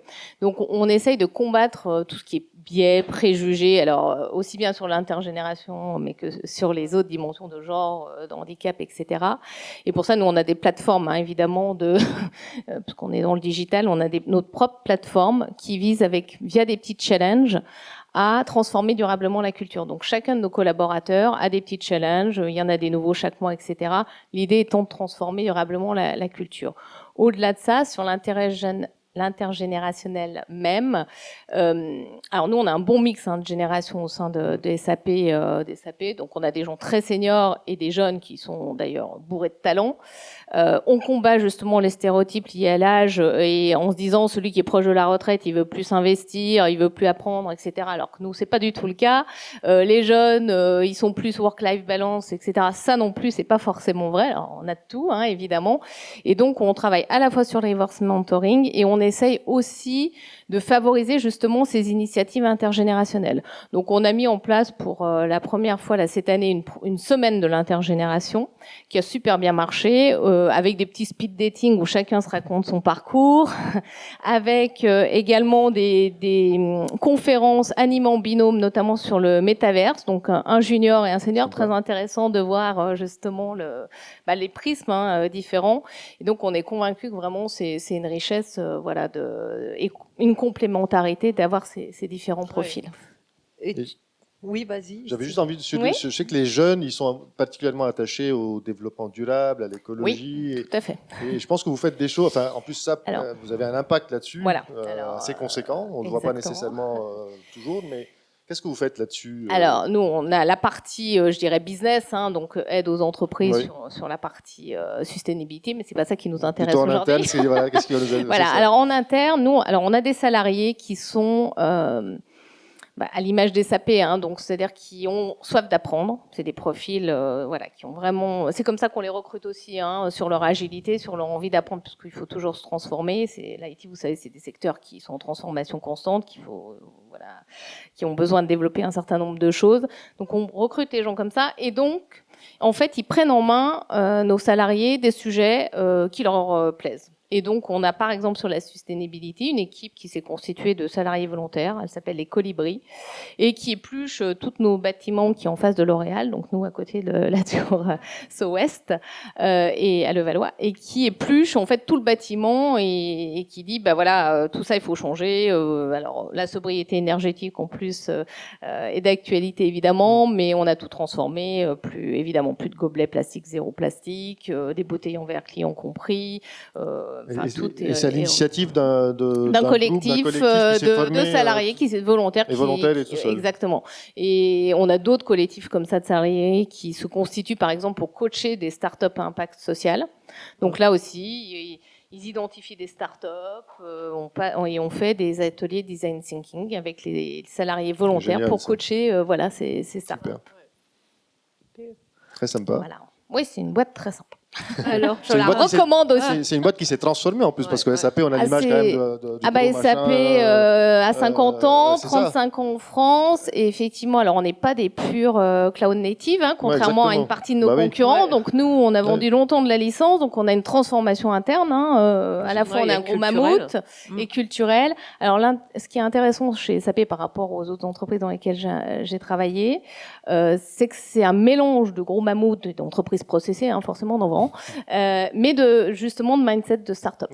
Donc on essaye de combattre tout ce qui est biais, préjugés, alors aussi bien sur l'intergénération, mais que sur les autres dimensions de genre, de handicap, etc. Et pour ça, nous, on a des plateformes, évidemment, parce qu'on est dans le digital, on a notre propre plateforme qui vise via des petits challenges, à transformer durablement la culture. Donc chacun de nos collaborateurs a des petits challenges, il y en a des nouveaux chaque mois, etc. L'idée étant de transformer durablement la culture. Au-delà de ça, sur l'intergénérationnel même. Alors nous, on a un bon mix de générations au sein de SAP, donc on a des gens très seniors et des jeunes qui sont d'ailleurs bourrés de talent. On combat justement les stéréotypes liés à l'âge et en se disant celui qui est proche de la retraite, il veut plus s'investir, il veut plus apprendre, etc. Alors que nous, c'est pas du tout le cas. Les jeunes, ils sont plus work-life balance, etc. Ça non plus, c'est pas forcément vrai. Alors, on a de tout, évidemment. Et donc, on travaille à la fois sur le reverse mentoring et on essaye aussi de favoriser justement ces initiatives intergénérationnelles. Donc, on a mis en place pour la première fois là, cette année une semaine de l'intergénération qui a super bien marché, avec des petits speed dating où chacun se raconte son parcours, avec également des conférences animées en binôme, notamment sur le métaverse, donc un junior et un senior, très intéressant de voir justement les prismes différents. Et donc, on est convaincu que vraiment c'est une richesse, et une complémentarité d'avoir ces différents profils. Oui, vas-y. J'avais juste envie de je sais que les jeunes, ils sont particulièrement attachés au développement durable, à l'écologie. Oui, tout à fait. Et je pense que vous faites des choses. Enfin, en plus ça, vous avez un impact là-dessus, assez conséquent. On ne le voit pas nécessairement toujours, mais qu'est-ce que vous faites là-dessus Alors, nous, on a la partie, je dirais, business, donc aide aux entreprises sur la partie sustainability, mais c'est pas ça qui nous intéresse aujourd'hui. Plutôt en interne, qu'est-ce qui va nous intéresser? Voilà. Alors en interne, nous, on a des salariés qui sont à l'image des SAP, donc c'est-à-dire qui ont soif d'apprendre. C'est des profils, qui ont vraiment. C'est comme ça qu'on les recrute aussi, sur leur agilité, sur leur envie d'apprendre, parce qu'il faut toujours se transformer. C'est l'IT, vous savez, c'est des secteurs qui sont en transformation constante, qui ont besoin de développer un certain nombre de choses. Donc on recrute les gens comme ça, et donc en fait, ils prennent en main nos salariés des sujets qui leur plaisent. Et donc, on a par exemple sur la sustainability une équipe qui s'est constituée de salariés volontaires, elle s'appelle les Colibris, et qui épluche tous nos bâtiments qui sont en face de L'Oréal, donc nous à côté de la tour SO-Ouest et à Levallois, et qui épluche en fait tout le bâtiment et qui dit bah voilà, tout ça il faut changer. Alors la sobriété énergétique en plus est d'actualité évidemment, mais on a tout transformé, plus de gobelets plastiques, zéro plastique, des bouteilles en verre clients compris. Et c'est à l'initiative d'un collectif, de salariés qui sont volontaires. Volontaires et tout ça. Exactement. Et on a d'autres collectifs comme ça de salariés qui se constituent par exemple pour coacher des startups à impact social. Donc là aussi, ils identifient des startups et on fait des ateliers design thinking avec les salariés volontaires. Génial, pour coacher voilà, ces startups. Super. Très sympa. Voilà. Oui, c'est une boîte très sympa. Alors, je la recommande aussi. C'est une boîte qui s'est transformée en plus, parce que SAP, on a l'image quand même du SAP à 50 ans, 35 ans en France, et effectivement, alors on n'est pas des purs cloud native, hein, contrairement à une partie de nos concurrents. Donc nous, on a vendu longtemps de la licence, donc on a une transformation interne. À la fois, on est un gros mammouth et culturel. Alors là, ce qui est intéressant chez SAP par rapport aux autres entreprises dans lesquelles j'ai travaillé, c'est que c'est un mélange de gros mammouths et d'entreprises processées, hein, forcément d'en vendre. Mais justement de mindset de start-up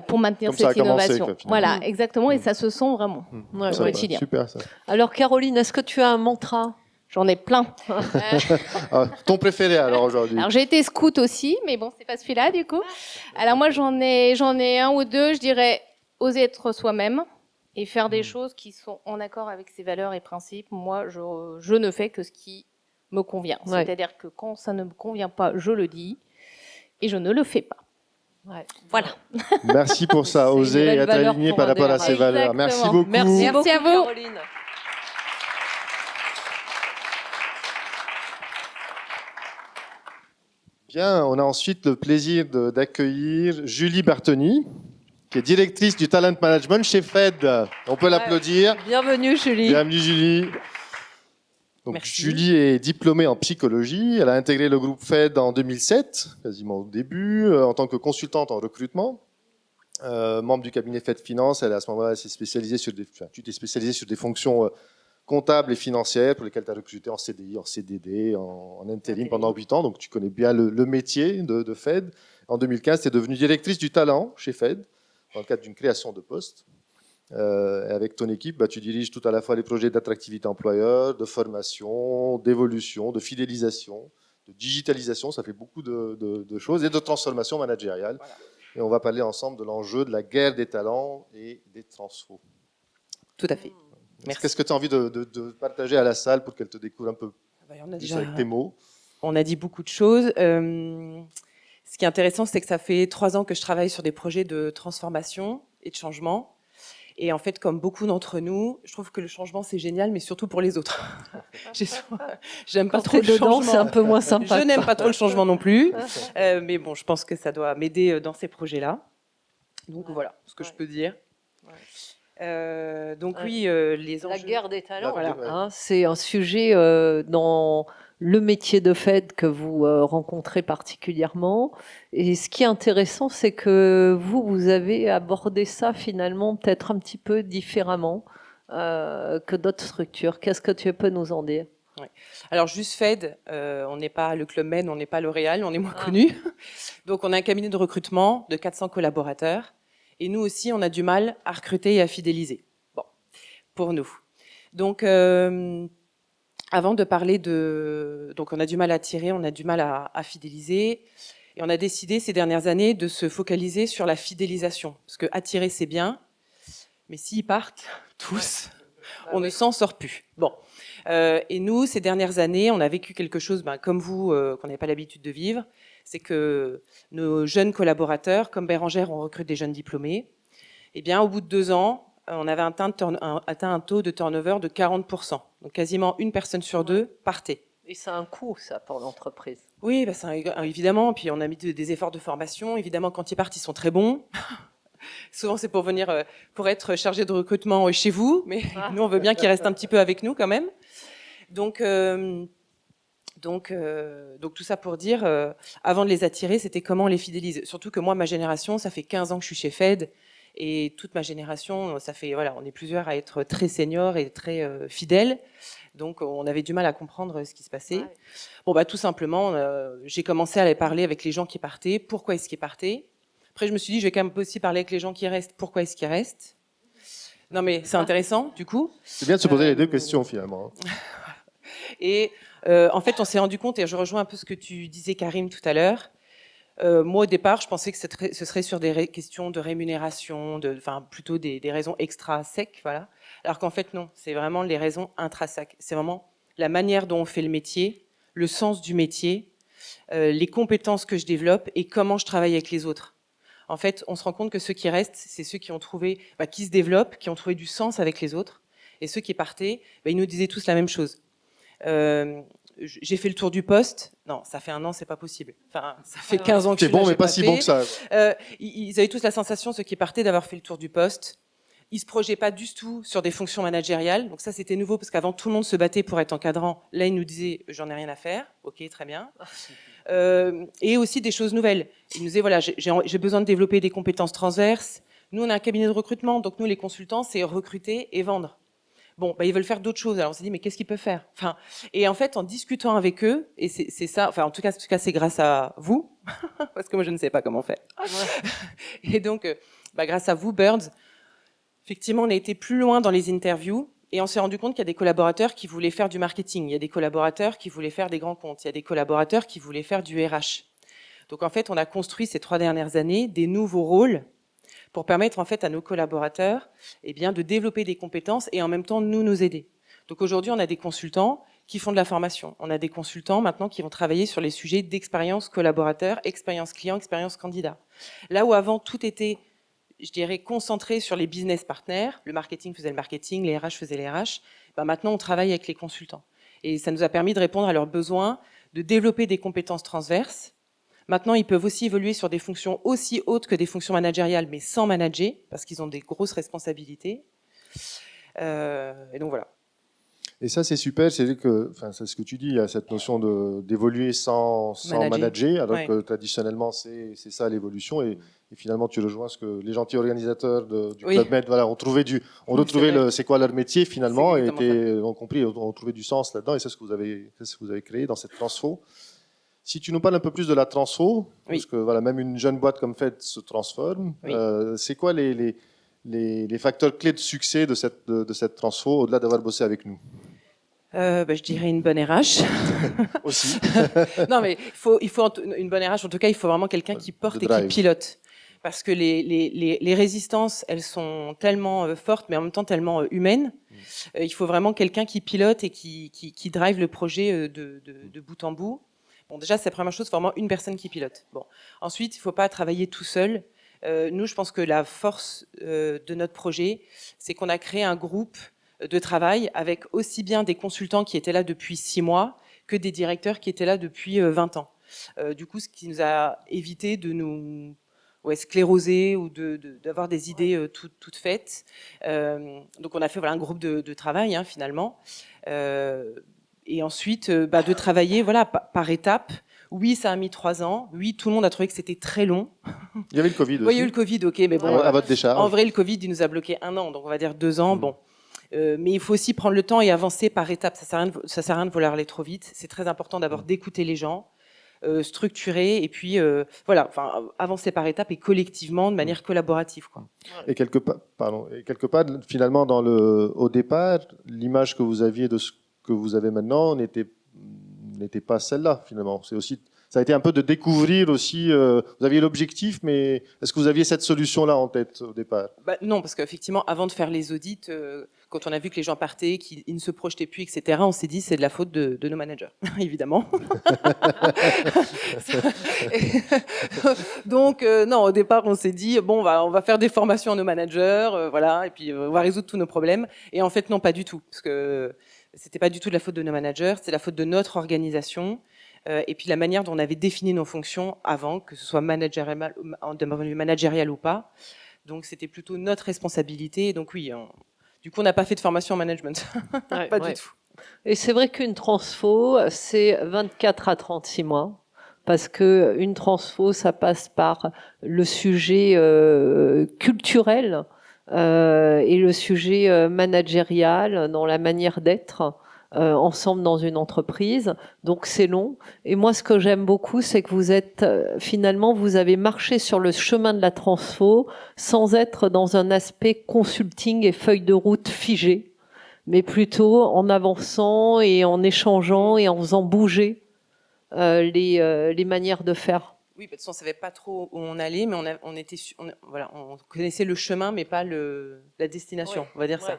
pour maintenir cette innovation. Voilà, exactement, et ça se sent vraiment au quotidien. Super, ça. Alors Caroline, est-ce que tu as un mantra? J'en ai plein. Ton préféré alors aujourd'hui? Alors j'ai été scout aussi, mais bon, c'est pas celui-là du coup. Alors moi j'en ai un ou deux, je dirais oser être soi-même et faire des choses qui sont en accord avec ses valeurs et principes. Moi, je ne fais que ce qui me convient. C'est-à-dire que quand ça ne me convient pas, je le dis et je ne le fais pas. Voilà. Merci pour ça, oser être aligné par rapport à ses valeurs. Merci beaucoup. Merci beaucoup, à vous. Caroline. Bien, on a ensuite le plaisir d'accueillir Julie Bartoni, qui est directrice du Talent Management chez Fed. On peut l'applaudir. Bienvenue Julie. Bienvenue Julie. Donc, Julie est diplômée en psychologie. Elle a intégré le groupe Fed en 2007, quasiment au début, en tant que consultante en recrutement. Membre du cabinet Fed Finance, elle à ce moment-là s'est spécialisée sur tu t'es spécialisée sur des fonctions comptables et financières pour lesquelles tu as recruté en CDI, en CDD, en intérim pendant 8 ans. Donc tu connais bien le métier de Fed. En 2015, tu es devenue directrice du talent chez Fed dans le cadre d'une création de poste. Avec ton équipe, tu diriges tout à la fois les projets d'attractivité employeur, de formation, d'évolution, de fidélisation, de digitalisation, ça fait beaucoup de choses, et de transformation managériale. Voilà. Et on va parler ensemble de l'enjeu de la guerre des talents et des transfos. Tout à fait. Merci. Qu'est-ce que tu as envie de partager à la salle pour qu'elle te découvre un peu plus avec tes mots? On a dit beaucoup de choses. Ce qui est intéressant, c'est que ça fait 3 ans que je travaille sur des projets de transformation et de changement. Et en fait, comme beaucoup d'entre nous, je trouve que le changement, c'est génial, mais surtout pour les autres. J'aime pas trop le changement. C'est un peu moins sympa. Je n'aime pas trop le changement non plus. Mais bon, je pense que ça doit m'aider dans ces projets-là. Donc voilà ce que je peux dire. Donc oui, les enjeux... La guerre des talents, hein, c'est un sujet dans le métier de Fed que vous rencontrez particulièrement. Et ce qui est intéressant, c'est que vous avez abordé ça finalement peut-être un petit peu différemment que d'autres structures. Qu'est-ce que tu peux nous en dire? Alors juste Fed, on n'est pas le Club Med, on n'est pas L'Oréal, on est moins connu. Donc on a un cabinet de recrutement de 400 collaborateurs. Et nous aussi, on a du mal à recruter et à fidéliser. Bon, pour nous. Donc, avant de parler de... Donc, on a du mal à attirer, on a du mal à fidéliser. Et on a décidé ces dernières années de se focaliser sur la fidélisation. Parce que attirer, c'est bien. Mais s'ils partent, tous, on ne s'en sort plus. Bon. Et nous, ces dernières années, on a vécu quelque chose, comme vous, qu'on n'avait pas l'habitude de vivre. C'est que nos jeunes collaborateurs, comme Bérangère, on recrute des jeunes diplômés. Eh bien, au bout de 2 ans, on avait atteint un taux de turnover de 40%. Donc, quasiment une personne sur 2 partait. Et c'est un coût, ça, pour l'entreprise. Oui, évidemment. Puis, on a mis des efforts de formation. Évidemment, quand ils partent, ils sont très bons. Souvent, c'est pour venir, pour être chargé de recrutement chez vous. Mais nous, on veut bien qu'ils restent un petit peu avec nous, quand même. Donc Donc tout ça pour dire, avant de les attirer, c'était comment on les fidélise. Surtout que moi, ma génération, ça fait 15 ans que je suis chez Fed, et toute ma génération, ça fait, voilà, on est plusieurs à être très seniors et très fidèles. Donc on avait du mal à comprendre ce qui se passait. Ouais. Bon, bah tout simplement, j'ai commencé à aller parler avec les gens qui partaient. Pourquoi est-ce qu'ils partaient? Après, je me suis dit, je vais quand même aussi parler avec les gens qui restent. Pourquoi est-ce qu'ils restent? Non, mais c'est intéressant, du coup. C'est bien de se poser les deux questions, finalement. Et en fait, on s'est rendu compte, et je rejoins un peu ce que tu disais, Karim, tout à l'heure. Moi, au départ, je pensais que ce serait sur des questions de rémunération, enfin plutôt des raisons extra-sec, voilà. Alors qu'en fait, non, c'est vraiment les raisons intrinsèques. C'est vraiment la manière dont on fait le métier, le sens du métier, les compétences que je développe et comment je travaille avec les autres. En fait, on se rend compte que ceux qui restent, c'est ceux qui ont trouvé, qui se développent, qui ont trouvé du sens avec les autres. Et ceux qui partaient, ils nous disaient tous la même chose. J'ai fait le tour du poste. Non, ça fait 1 an, c'est pas possible. Enfin, ça fait 15 ans que je suis là, C'est bon, mais j'ai pas si bon que ça. Ils avaient tous la sensation, ceux qui partaient, d'avoir fait le tour du poste. Ils se projetaient pas du tout sur des fonctions managériales. Donc ça, c'était nouveau parce qu'avant, tout le monde se battait pour être encadrant. Là, ils nous disaient, j'en ai rien à faire. Ok, très bien. Et aussi des choses nouvelles. Ils nous disaient, voilà, j'ai besoin de développer des compétences transverses. Nous, on a un cabinet de recrutement. Donc nous, les consultants, c'est recruter et vendre. Bon, ils veulent faire d'autres choses. Alors on s'est dit, mais qu'est-ce qu'ils peuvent faire? Enfin, et en fait, en discutant avec eux, et c'est ça, enfin, en tout cas, c'est grâce à vous, parce que moi, je ne sais pas comment faire. Et donc, grâce à vous, Birds, effectivement, on a été plus loin dans les interviews, et on s'est rendu compte qu'il y a des collaborateurs qui voulaient faire du marketing, il y a des collaborateurs qui voulaient faire des grands comptes, il y a des collaborateurs qui voulaient faire du RH. Donc, en fait, on a construit ces 3 dernières années des nouveaux rôles pour permettre en fait à nos collaborateurs de développer des compétences et en même temps nous aider. Donc aujourd'hui, on a des consultants qui font de la formation. On a des consultants maintenant qui vont travailler sur les sujets d'expérience collaborateur, expérience client, expérience candidat. Là où avant tout était, je dirais, concentré sur les business partners, le marketing faisait le marketing, les RH faisaient les RH, maintenant on travaille avec les consultants. Et ça nous a permis de répondre à leurs besoins, de développer des compétences transverses. Maintenant, ils peuvent aussi évoluer sur des fonctions aussi hautes que des fonctions managériales, mais sans manager, parce qu'ils ont des grosses responsabilités. Et donc voilà. Et ça, c'est super. C'est ce que tu dis. Il y a cette notion d'évoluer sans manager, alors que traditionnellement, c'est ça l'évolution. Et finalement, tu rejoins ce que les gentils organisateurs du Club Med, voilà, ont retrouvé c'est quoi leur métier finalement, et ont compris, ont trouvé du sens là-dedans. Et c'est ce que vous avez créé dans cette transfo. Si tu nous parles un peu plus de la transfo, parce que voilà, même une jeune boîte comme Fed se transforme, c'est quoi les facteurs clés de succès de cette transfo, au-delà d'avoir bossé avec nous? Je dirais une bonne RH. Aussi. Non, mais il faut une bonne RH. En tout cas, il faut vraiment quelqu'un qui porte et qui pilote. Parce que les résistances, elles sont tellement fortes, mais en même temps tellement humaines. Il faut vraiment quelqu'un qui pilote et qui drive le projet de bout en bout. Bon, déjà, c'est la première chose, vraiment une personne qui pilote. Bon. Ensuite, il ne faut pas travailler tout seul. Nous, je pense que la force de notre projet, c'est qu'on a créé un groupe de travail avec aussi bien des consultants qui étaient là depuis 6 mois que des directeurs qui étaient là depuis 20 ans. Du coup, ce qui nous a évité de nous scléroser ou d'avoir des idées toutes faites. Donc, on a fait un groupe de travail, finalement. Et ensuite, de travailler par étapes. Oui, ça a mis 3 ans. Oui, tout le monde a trouvé que c'était très long. Il y avait le Covid aussi. Oui, il y a eu le Covid, ok. Mais bon, à votre décharge. En vrai, le Covid, il nous a bloqué 1 an. Donc, on va dire 2 ans. Bon. Mais il faut aussi prendre le temps et avancer par étapes. Ça sert à rien de vouloir aller trop vite. C'est très important d'abord d'écouter les gens, structurer et puis avancer par étapes et collectivement, de manière collaborative, quoi. Et quelque part, finalement, au départ, l'image que vous aviez de ce que vous avez maintenant n'était pas celle-là, finalement. Ça a été un peu de découvrir aussi, vous aviez l'objectif, mais est-ce que vous aviez cette solution-là en tête au départ? Non, parce qu'effectivement, avant de faire les audits, quand on a vu que les gens partaient, qu'ils ne se projetaient plus, etc., on s'est dit c'est de la faute de nos managers, évidemment. Donc, non, au départ, on s'est dit, bon, on va faire des formations à nos managers, voilà, et puis on va résoudre tous nos problèmes. Et en fait, non, pas du tout, parce que c'était pas du tout de la faute de nos managers, c'est la faute de notre organisation. Et puis la manière dont on avait défini nos fonctions avant, que ce soit managérial ou pas. Donc c'était plutôt notre responsabilité. Donc oui, du coup on n'a pas fait de formation en management, pas du tout. Et c'est vrai qu'une transfo, c'est 24 à 36 mois. Parce que une transfo, ça passe par le sujet culturel et le sujet managérial dans la manière d'être ensemble dans une entreprise. Donc c'est long. Et moi, ce que j'aime beaucoup, c'est que vous êtes finalement, vous avez marché sur le chemin de la transfo sans être dans un aspect consulting et feuille de route figée, mais plutôt en avançant et en échangeant et en faisant bouger les manières de faire. Oui, parce qu'on ne savait pas trop où on allait, mais on connaissait le chemin, mais pas la destination, on va dire ça.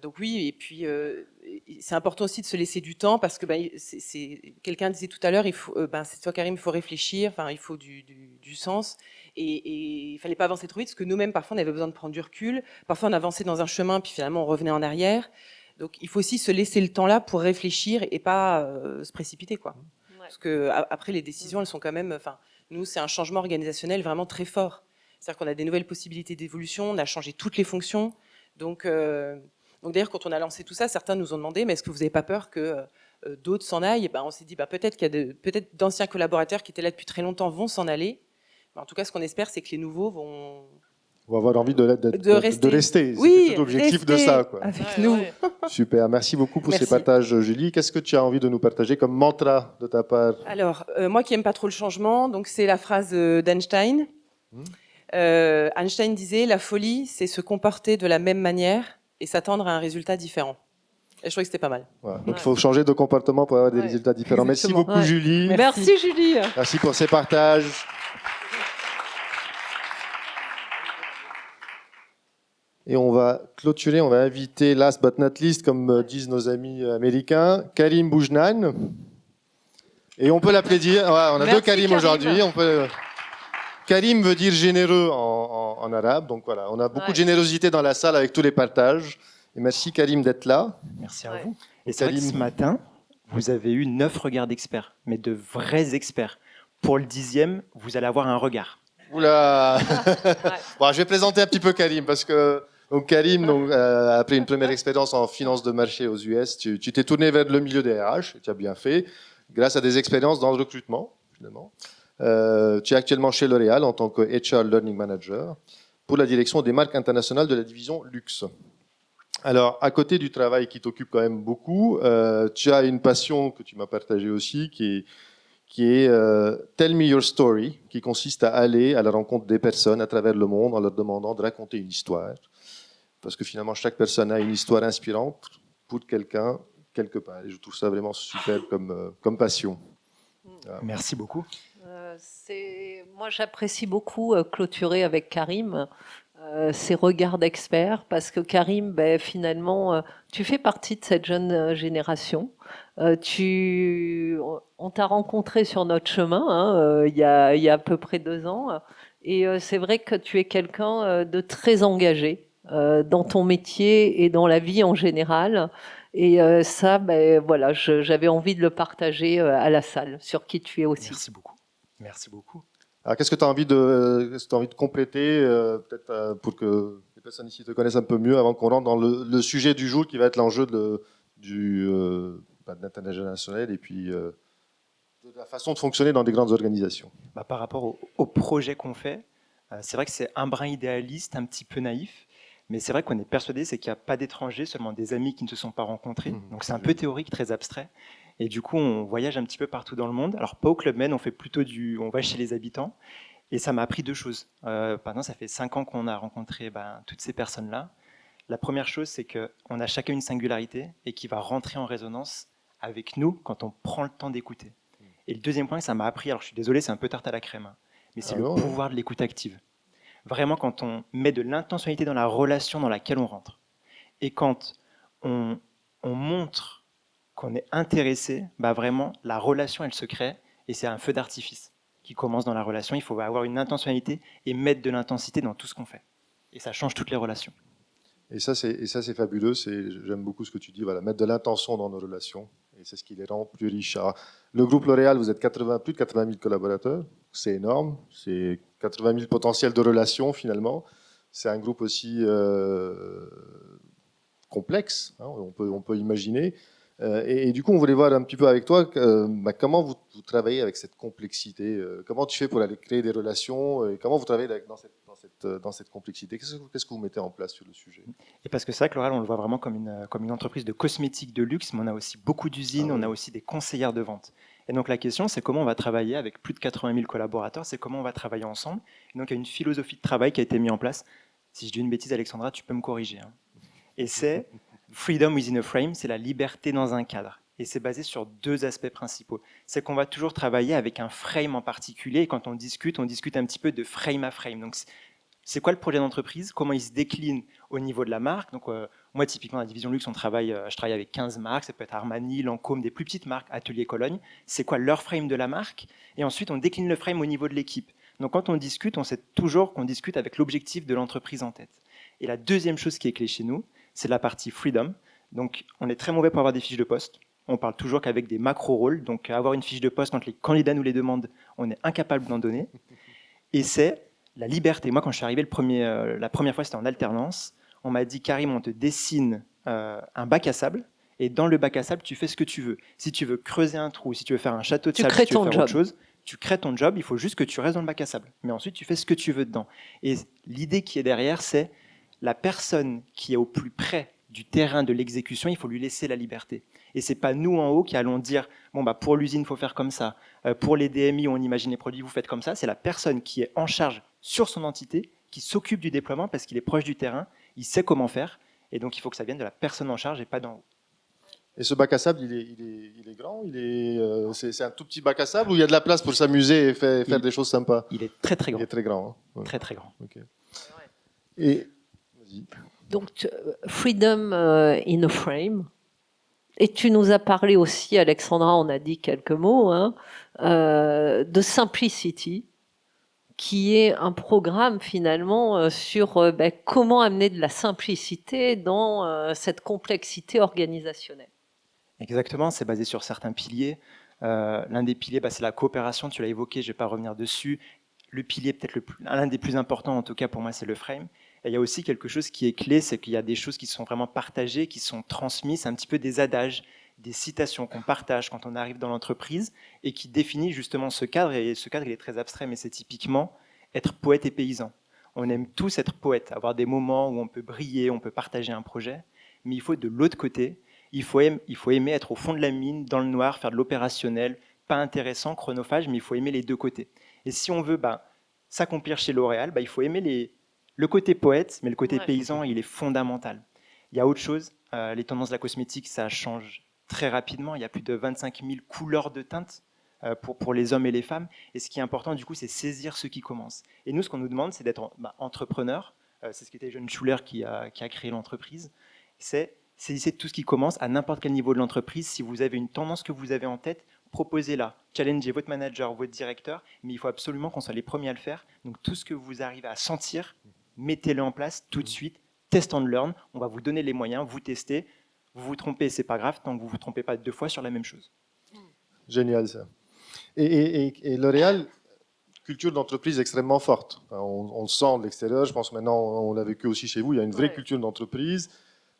Donc oui, et puis c'est important aussi de se laisser du temps, parce que quelqu'un disait tout à l'heure, c'est toi Karim, il faut réfléchir, il faut du sens, et il fallait pas avancer trop vite, parce que nous-mêmes parfois on avait besoin de prendre du recul, parfois on avançait dans un chemin, puis finalement on revenait en arrière. Donc il faut aussi se laisser le temps là pour réfléchir et pas se précipiter, quoi. Ouais. Parce que après les décisions, elles sont quand même. Nous, c'est un changement organisationnel vraiment très fort. C'est-à-dire qu'on a des nouvelles possibilités d'évolution, on a changé toutes les fonctions. Donc d'ailleurs, quand on a lancé tout ça, certains nous ont demandé, mais est-ce que vous n'avez pas peur que d'autres s'en aillent? On s'est dit, peut-être qu'il y a peut-être d'anciens collaborateurs qui étaient là depuis très longtemps vont s'en aller. En tout cas, ce qu'on espère, c'est que les nouveaux vont. On va avoir envie de rester. Oui, c'est tout l'objectif de ça, quoi. Avec nous. Super, merci beaucoup pour ces partages, Julie. Qu'est-ce que tu as envie de nous partager comme mantra de ta part? Alors, moi qui n'aime pas trop le changement, donc c'est la phrase d'Einstein. Einstein disait, la folie, c'est se comporter de la même manière et s'attendre à un résultat différent. Et je trouvais que c'était pas mal. Voilà. Donc il faut changer de comportement pour avoir des résultats différents. Exactement. Merci beaucoup, Julie. Merci Julie. Merci pour ces partages. Et on va clôturer, on va inviter, last but not least, comme disent nos amis américains, Karim Boujnan. Et on peut l'applaudir. Ouais, on a deux Karim aujourd'hui. Karim veut dire généreux en arabe. Donc voilà, on a beaucoup de générosité dans la salle avec tous les partages. Et merci Karim d'être là. Merci à vous. Et c'est vrai que ce matin, vous avez eu 9 regards d'experts, mais de vrais experts. Pour le 10e, vous allez avoir un regard. Oula. Bon, je vais présenter un petit peu Karim parce que Karim, après une première expérience en finance de marché aux US, tu t'es tourné vers le milieu des RH, et tu as bien fait, grâce à des expériences dans le recrutement, finalement. Tu es actuellement chez L'Oréal en tant que HR Learning Manager pour la direction des marques internationales de la division Luxe. Alors, à côté du travail qui t'occupe quand même beaucoup, tu as une passion que tu m'as partagée aussi, qui est Tell Me Your Story, qui consiste à aller à la rencontre des personnes à travers le monde en leur demandant de raconter une histoire. Parce que finalement, chaque personne a une histoire inspirante pour quelqu'un, quelque part. Et je trouve ça vraiment super comme passion. Voilà. Merci beaucoup. Moi, j'apprécie beaucoup clôturer avec Karim ces regards d'experts, parce que Karim, finalement, tu fais partie de cette jeune génération. On t'a rencontré sur notre chemin il y a à peu près 2 ans, et c'est vrai que tu es quelqu'un de très engagé dans ton métier et dans la vie en général. Et ça, voilà, j'avais envie de le partager à la salle, sur qui tu es aussi. Merci beaucoup. Merci beaucoup. Alors, qu'est-ce que tu as envie de compléter, peut-être pour que les personnes ici te connaissent un peu mieux, avant qu'on rentre dans le sujet du jour, qui va être l'enjeu de l'international et puis de la façon de fonctionner dans des grandes organisations. Par rapport au projet qu'on fait, c'est vrai que c'est un brin idéaliste, un petit peu naïf, mais c'est vrai qu'on est persuadé, c'est qu'il n'y a pas d'étrangers, seulement des amis qui ne se sont pas rencontrés. Donc c'est un peu théorique, très abstrait. Et du coup, on voyage un petit peu partout dans le monde. Alors pas au Club Med, on fait plutôt on va chez les habitants. Et ça m'a appris 2 choses. Maintenant, ça fait 5 ans qu'on a rencontré toutes ces personnes-là. La première chose, c'est qu'on a chacun une singularité et qui va rentrer en résonance avec nous quand on prend le temps d'écouter. Et le deuxième point, ça m'a appris, alors je suis désolé, c'est un peu tarte à la crème, mais c'est le pouvoir de l'écoute active. Vraiment, quand on met de l'intentionnalité dans la relation dans laquelle on rentre, et quand on montre qu'on est intéressé, vraiment, la relation, elle se crée, et c'est un feu d'artifice qui commence dans la relation. Il faut avoir une intentionnalité et mettre de l'intensité dans tout ce qu'on fait. Et ça change toutes les relations. Et ça, c'est fabuleux. J'aime beaucoup ce que tu dis. Voilà, mettre de l'intention dans nos relations. Et c'est ce qui les rend plus riches. Alors, le groupe L'Oréal, vous êtes plus de 80 000 collaborateurs. C'est énorme. C'est 80 000 potentiels de relations, finalement. C'est un groupe aussi complexe, hein, on peut imaginer. Et du coup, on voulait voir un petit peu avec toi comment vous travaillez avec cette complexité. Comment tu fais pour aller créer des relations et comment vous travaillez dans cette complexité. Qu'est-ce que vous mettez en place sur le sujet? Et parce que c'est vrai que L'Oréal, on le voit vraiment comme une entreprise de cosmétiques de luxe, mais on a aussi beaucoup d'usines, on a aussi des conseillères de vente. Et donc la question, c'est comment on va travailler avec plus de 80 000 collaborateurs, c'est comment on va travailler ensemble. Et donc il y a une philosophie de travail qui a été mise en place. Si je dis une bêtise, Alexandra, tu peux me corriger. Hein. Et c'est Freedom within a frame, c'est la liberté dans un cadre. Et c'est basé sur 2 aspects principaux. C'est qu'on va toujours travailler avec un frame en particulier. Et quand on discute un petit peu de frame à frame. Donc, c'est quoi le projet d'entreprise? Comment il se décline au niveau de la marque? Donc, moi, typiquement, dans la division luxe, je travaille avec 15 marques. Ça peut être Armani, Lancôme, des plus petites marques, Atelier Cologne. C'est quoi leur frame de la marque? Et ensuite, on décline le frame au niveau de l'équipe. Donc, quand on discute, on sait toujours qu'on discute avec l'objectif de l'entreprise en tête. Et la deuxième chose qui est clé chez nous, c'est la partie freedom. Donc, on est très mauvais pour avoir des fiches de poste. On parle toujours qu'avec des macro-rôles. Donc, avoir une fiche de poste quand les candidats nous les demandent, on est incapable d'en donner. Et c'est la liberté. Moi, quand je suis arrivé la première fois, c'était en alternance. On m'a dit, Karim, on te dessine un bac à sable. Et dans le bac à sable, tu fais ce que tu veux. Si tu veux creuser un trou, si tu veux faire un château de sable, si tu veux faire autre chose, tu crées ton job. Il faut juste que tu restes dans le bac à sable. Mais ensuite, tu fais ce que tu veux dedans. Et l'idée qui est derrière, c'est la personne qui est au plus près du terrain de l'exécution, il faut lui laisser la liberté. Et c'est pas nous en haut qui allons dire bon bah pour l'usine il faut faire comme ça, pour les DMI on imagine les produits vous faites comme ça. C'est la personne qui est en charge sur son entité, qui s'occupe du déploiement parce qu'il est proche du terrain, il sait comment faire, et donc il faut que ça vienne de la personne en charge et pas d'en haut. Et ce bac à sable, il est grand, c'est un tout petit bac à sable où il y a de la place pour s'amuser et faire des choses sympas? Il est très très grand. Il est très grand. Hein. Ouais. Très très grand. Okay. Et vas-y. Donc, freedom in a frame. Et tu nous as parlé aussi, Alexandra, on a dit quelques mots, hein, de Simplicity, qui est un programme finalement sur comment amener de la simplicité dans cette complexité organisationnelle. Exactement, c'est basé sur certains piliers. L'un des piliers, c'est la coopération, tu l'as évoqué, je ne vais pas revenir dessus. Le pilier, peut-être l'un des plus importants, en tout cas pour moi, c'est le frame. Et il y a aussi quelque chose qui est clé, c'est qu'il y a des choses qui sont vraiment partagées, qui sont transmises, un petit peu des adages, des citations qu'on partage quand on arrive dans l'entreprise et qui définit justement ce cadre. Et ce cadre, il est très abstrait, mais c'est typiquement être poète et paysan. On aime tous être poète, avoir des moments où on peut briller, on peut partager un projet, mais il faut de l'autre côté, il faut aimer être au fond de la mine, dans le noir, faire de l'opérationnel, pas intéressant, chronophage, mais il faut aimer les deux côtés. Et si on veut s'accomplir chez L'Oréal, il faut aimer le côté poète, mais le côté paysan, il est fondamental. Il y a autre chose, les tendances de la cosmétique, ça change très rapidement. Il y a plus de 25 000 couleurs de teintes pour les hommes et les femmes. Et ce qui est important, du coup, c'est saisir ce qui commence. Et nous, ce qu'on nous demande, c'est d'être entrepreneur. C'est ce qu'était John Schuller qui a créé l'entreprise. C'est saisissez tout ce qui commence à n'importe quel niveau de l'entreprise. Si vous avez une tendance que vous avez en tête, proposez-la, challengez votre manager, votre directeur, mais il faut absolument qu'on soit les premiers à le faire. Donc tout ce que vous arrivez à sentir, mettez-le en place tout de suite, test and learn, on va vous donner les moyens, vous testez, vous vous trompez, c'est pas grave, tant que vous vous trompez pas 2 fois sur la même chose. Génial ça. Et L'Oréal, culture d'entreprise extrêmement forte. Enfin, on le sent de l'extérieur, je pense maintenant on l'a vécu aussi chez vous, il y a une vraie culture d'entreprise.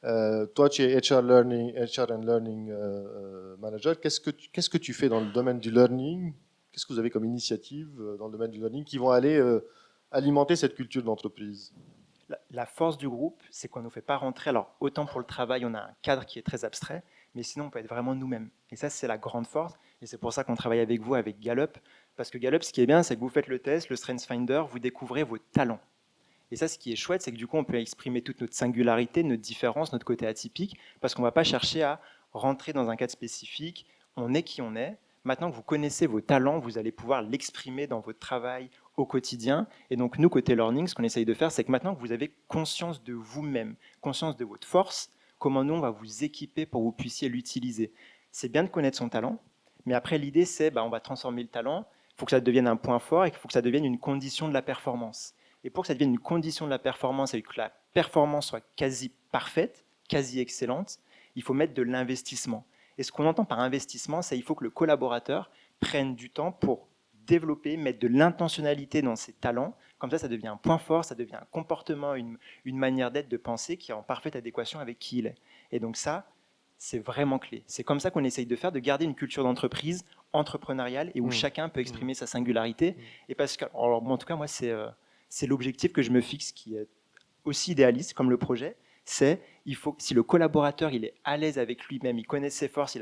Toi, tu es HR and Learning Manager. Qu'est-ce que tu fais dans le domaine du learning? Qu'est-ce que vous avez comme initiative dans le domaine du learning qui vont aller alimenter cette culture d'entreprise? La force du groupe, c'est qu'on ne nous fait pas rentrer. Alors, autant pour le travail, on a un cadre qui est très abstrait, mais sinon, on peut être vraiment nous-mêmes. Et ça, c'est la grande force. Et c'est pour ça qu'on travaille avec vous, avec Gallup. Parce que Gallup, ce qui est bien, c'est que vous faites le test, le Strengths Finder, vous découvrez vos talents. Et ça, ce qui est chouette, c'est que du coup, on peut exprimer toute notre singularité, notre différence, notre côté atypique, parce qu'on ne va pas chercher à rentrer dans un cadre spécifique. On est qui on est. Maintenant que vous connaissez vos talents, vous allez pouvoir l'exprimer dans votre travail au quotidien. Et donc, nous, côté learning, ce qu'on essaye de faire, c'est que maintenant que vous avez conscience de vous-même, conscience de votre force, comment nous, on va vous équiper pour que vous puissiez l'utiliser. C'est bien de connaître son talent, mais après, l'idée, c'est on va transformer le talent, il faut que ça devienne un point fort et il faut que ça devienne une condition de la performance. Et pour que ça devienne une condition de la performance et que la performance soit quasi parfaite, quasi excellente, il faut mettre de l'investissement. Et ce qu'on entend par investissement, c'est qu'il faut que le collaborateur prenne du temps pour développer, mettre de l'intentionnalité dans ses talents. Comme ça devient un point fort, ça devient un comportement, une manière d'être, de penser qui est en parfaite adéquation avec qui il est. Et donc ça, c'est vraiment clé. C'est comme ça qu'on essaye de faire, de garder une culture d'entreprise entrepreneuriale et où chacun peut exprimer sa singularité. Et parce que, alors, en tout cas, moi, c'est l'objectif que je me fixe, qui est aussi idéaliste comme le projet. C'est, si le collaborateur il est à l'aise avec lui-même, il connaît ses forces,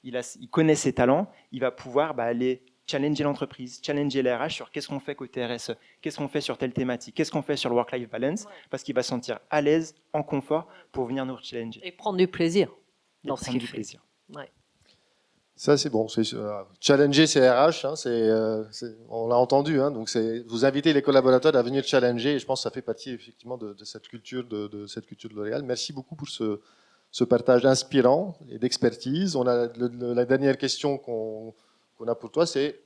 il connaît ses talents, il va pouvoir aller challenger l'entreprise, challenger les RH sur qu'est-ce qu'on fait côté RSE, qu'est-ce qu'on fait sur telle thématique, qu'est-ce qu'on fait sur le work-life balance, parce qu'il va se sentir à l'aise, en confort, pour venir nous challenger. Et prendre du plaisir dans ce qu'il fait. Plaisir. Ouais. Ça, c'est bon. Challenger ces RH, hein, on l'a entendu. Hein, donc, vous invitez les collaborateurs à venir challenger. Et je pense que ça fait partie effectivement de cette culture de cette culture de L'Oréal. Merci beaucoup pour ce partage inspirant et d'expertise. On a la dernière question qu'on a pour toi, c'est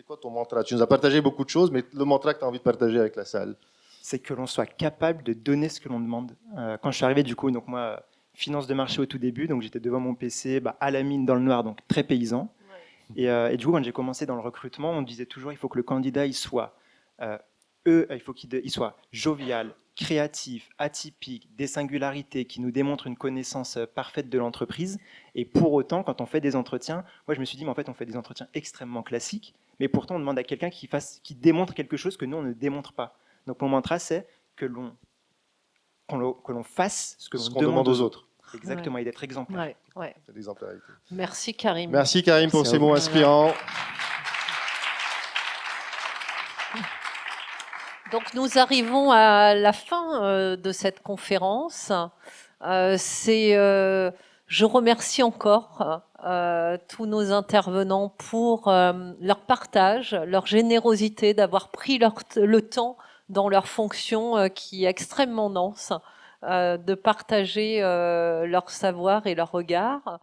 quoi ton mantra? Tu nous as partagé beaucoup de choses, mais le mantra que tu as envie de partager avec la salle? C'est que l'on soit capable de donner ce que l'on demande. Quand je suis arrivé, du coup, donc moi, finance de marché au tout début, donc j'étais devant mon PC, à la mine, dans le noir, donc très paysan. Ouais. Et du coup, quand j'ai commencé dans le recrutement, on disait toujours il faut que le candidat il soit il soit jovial, créatif, atypique, des singularités qui nous démontrent une connaissance parfaite de l'entreprise. Et pour autant, quand on fait des entretiens, moi je me suis dit, mais en fait, on fait des entretiens extrêmement classiques, mais pourtant on demande à quelqu'un qui démontre quelque chose que nous on ne démontre pas. Donc mon mantra, c'est que l'on fasse ce que l'on demande aux autres. Exactement, Ouais. et d'être exemplaire. Ouais. L'exemplarité. Merci Karim. Merci Karim pour ces mots inspirants. Donc nous arrivons à la fin de cette conférence. Je remercie encore tous nos intervenants pour leur partage, leur générosité d'avoir pris le temps dans leur fonction qui est extrêmement dense, de partager leur savoir et leur regard.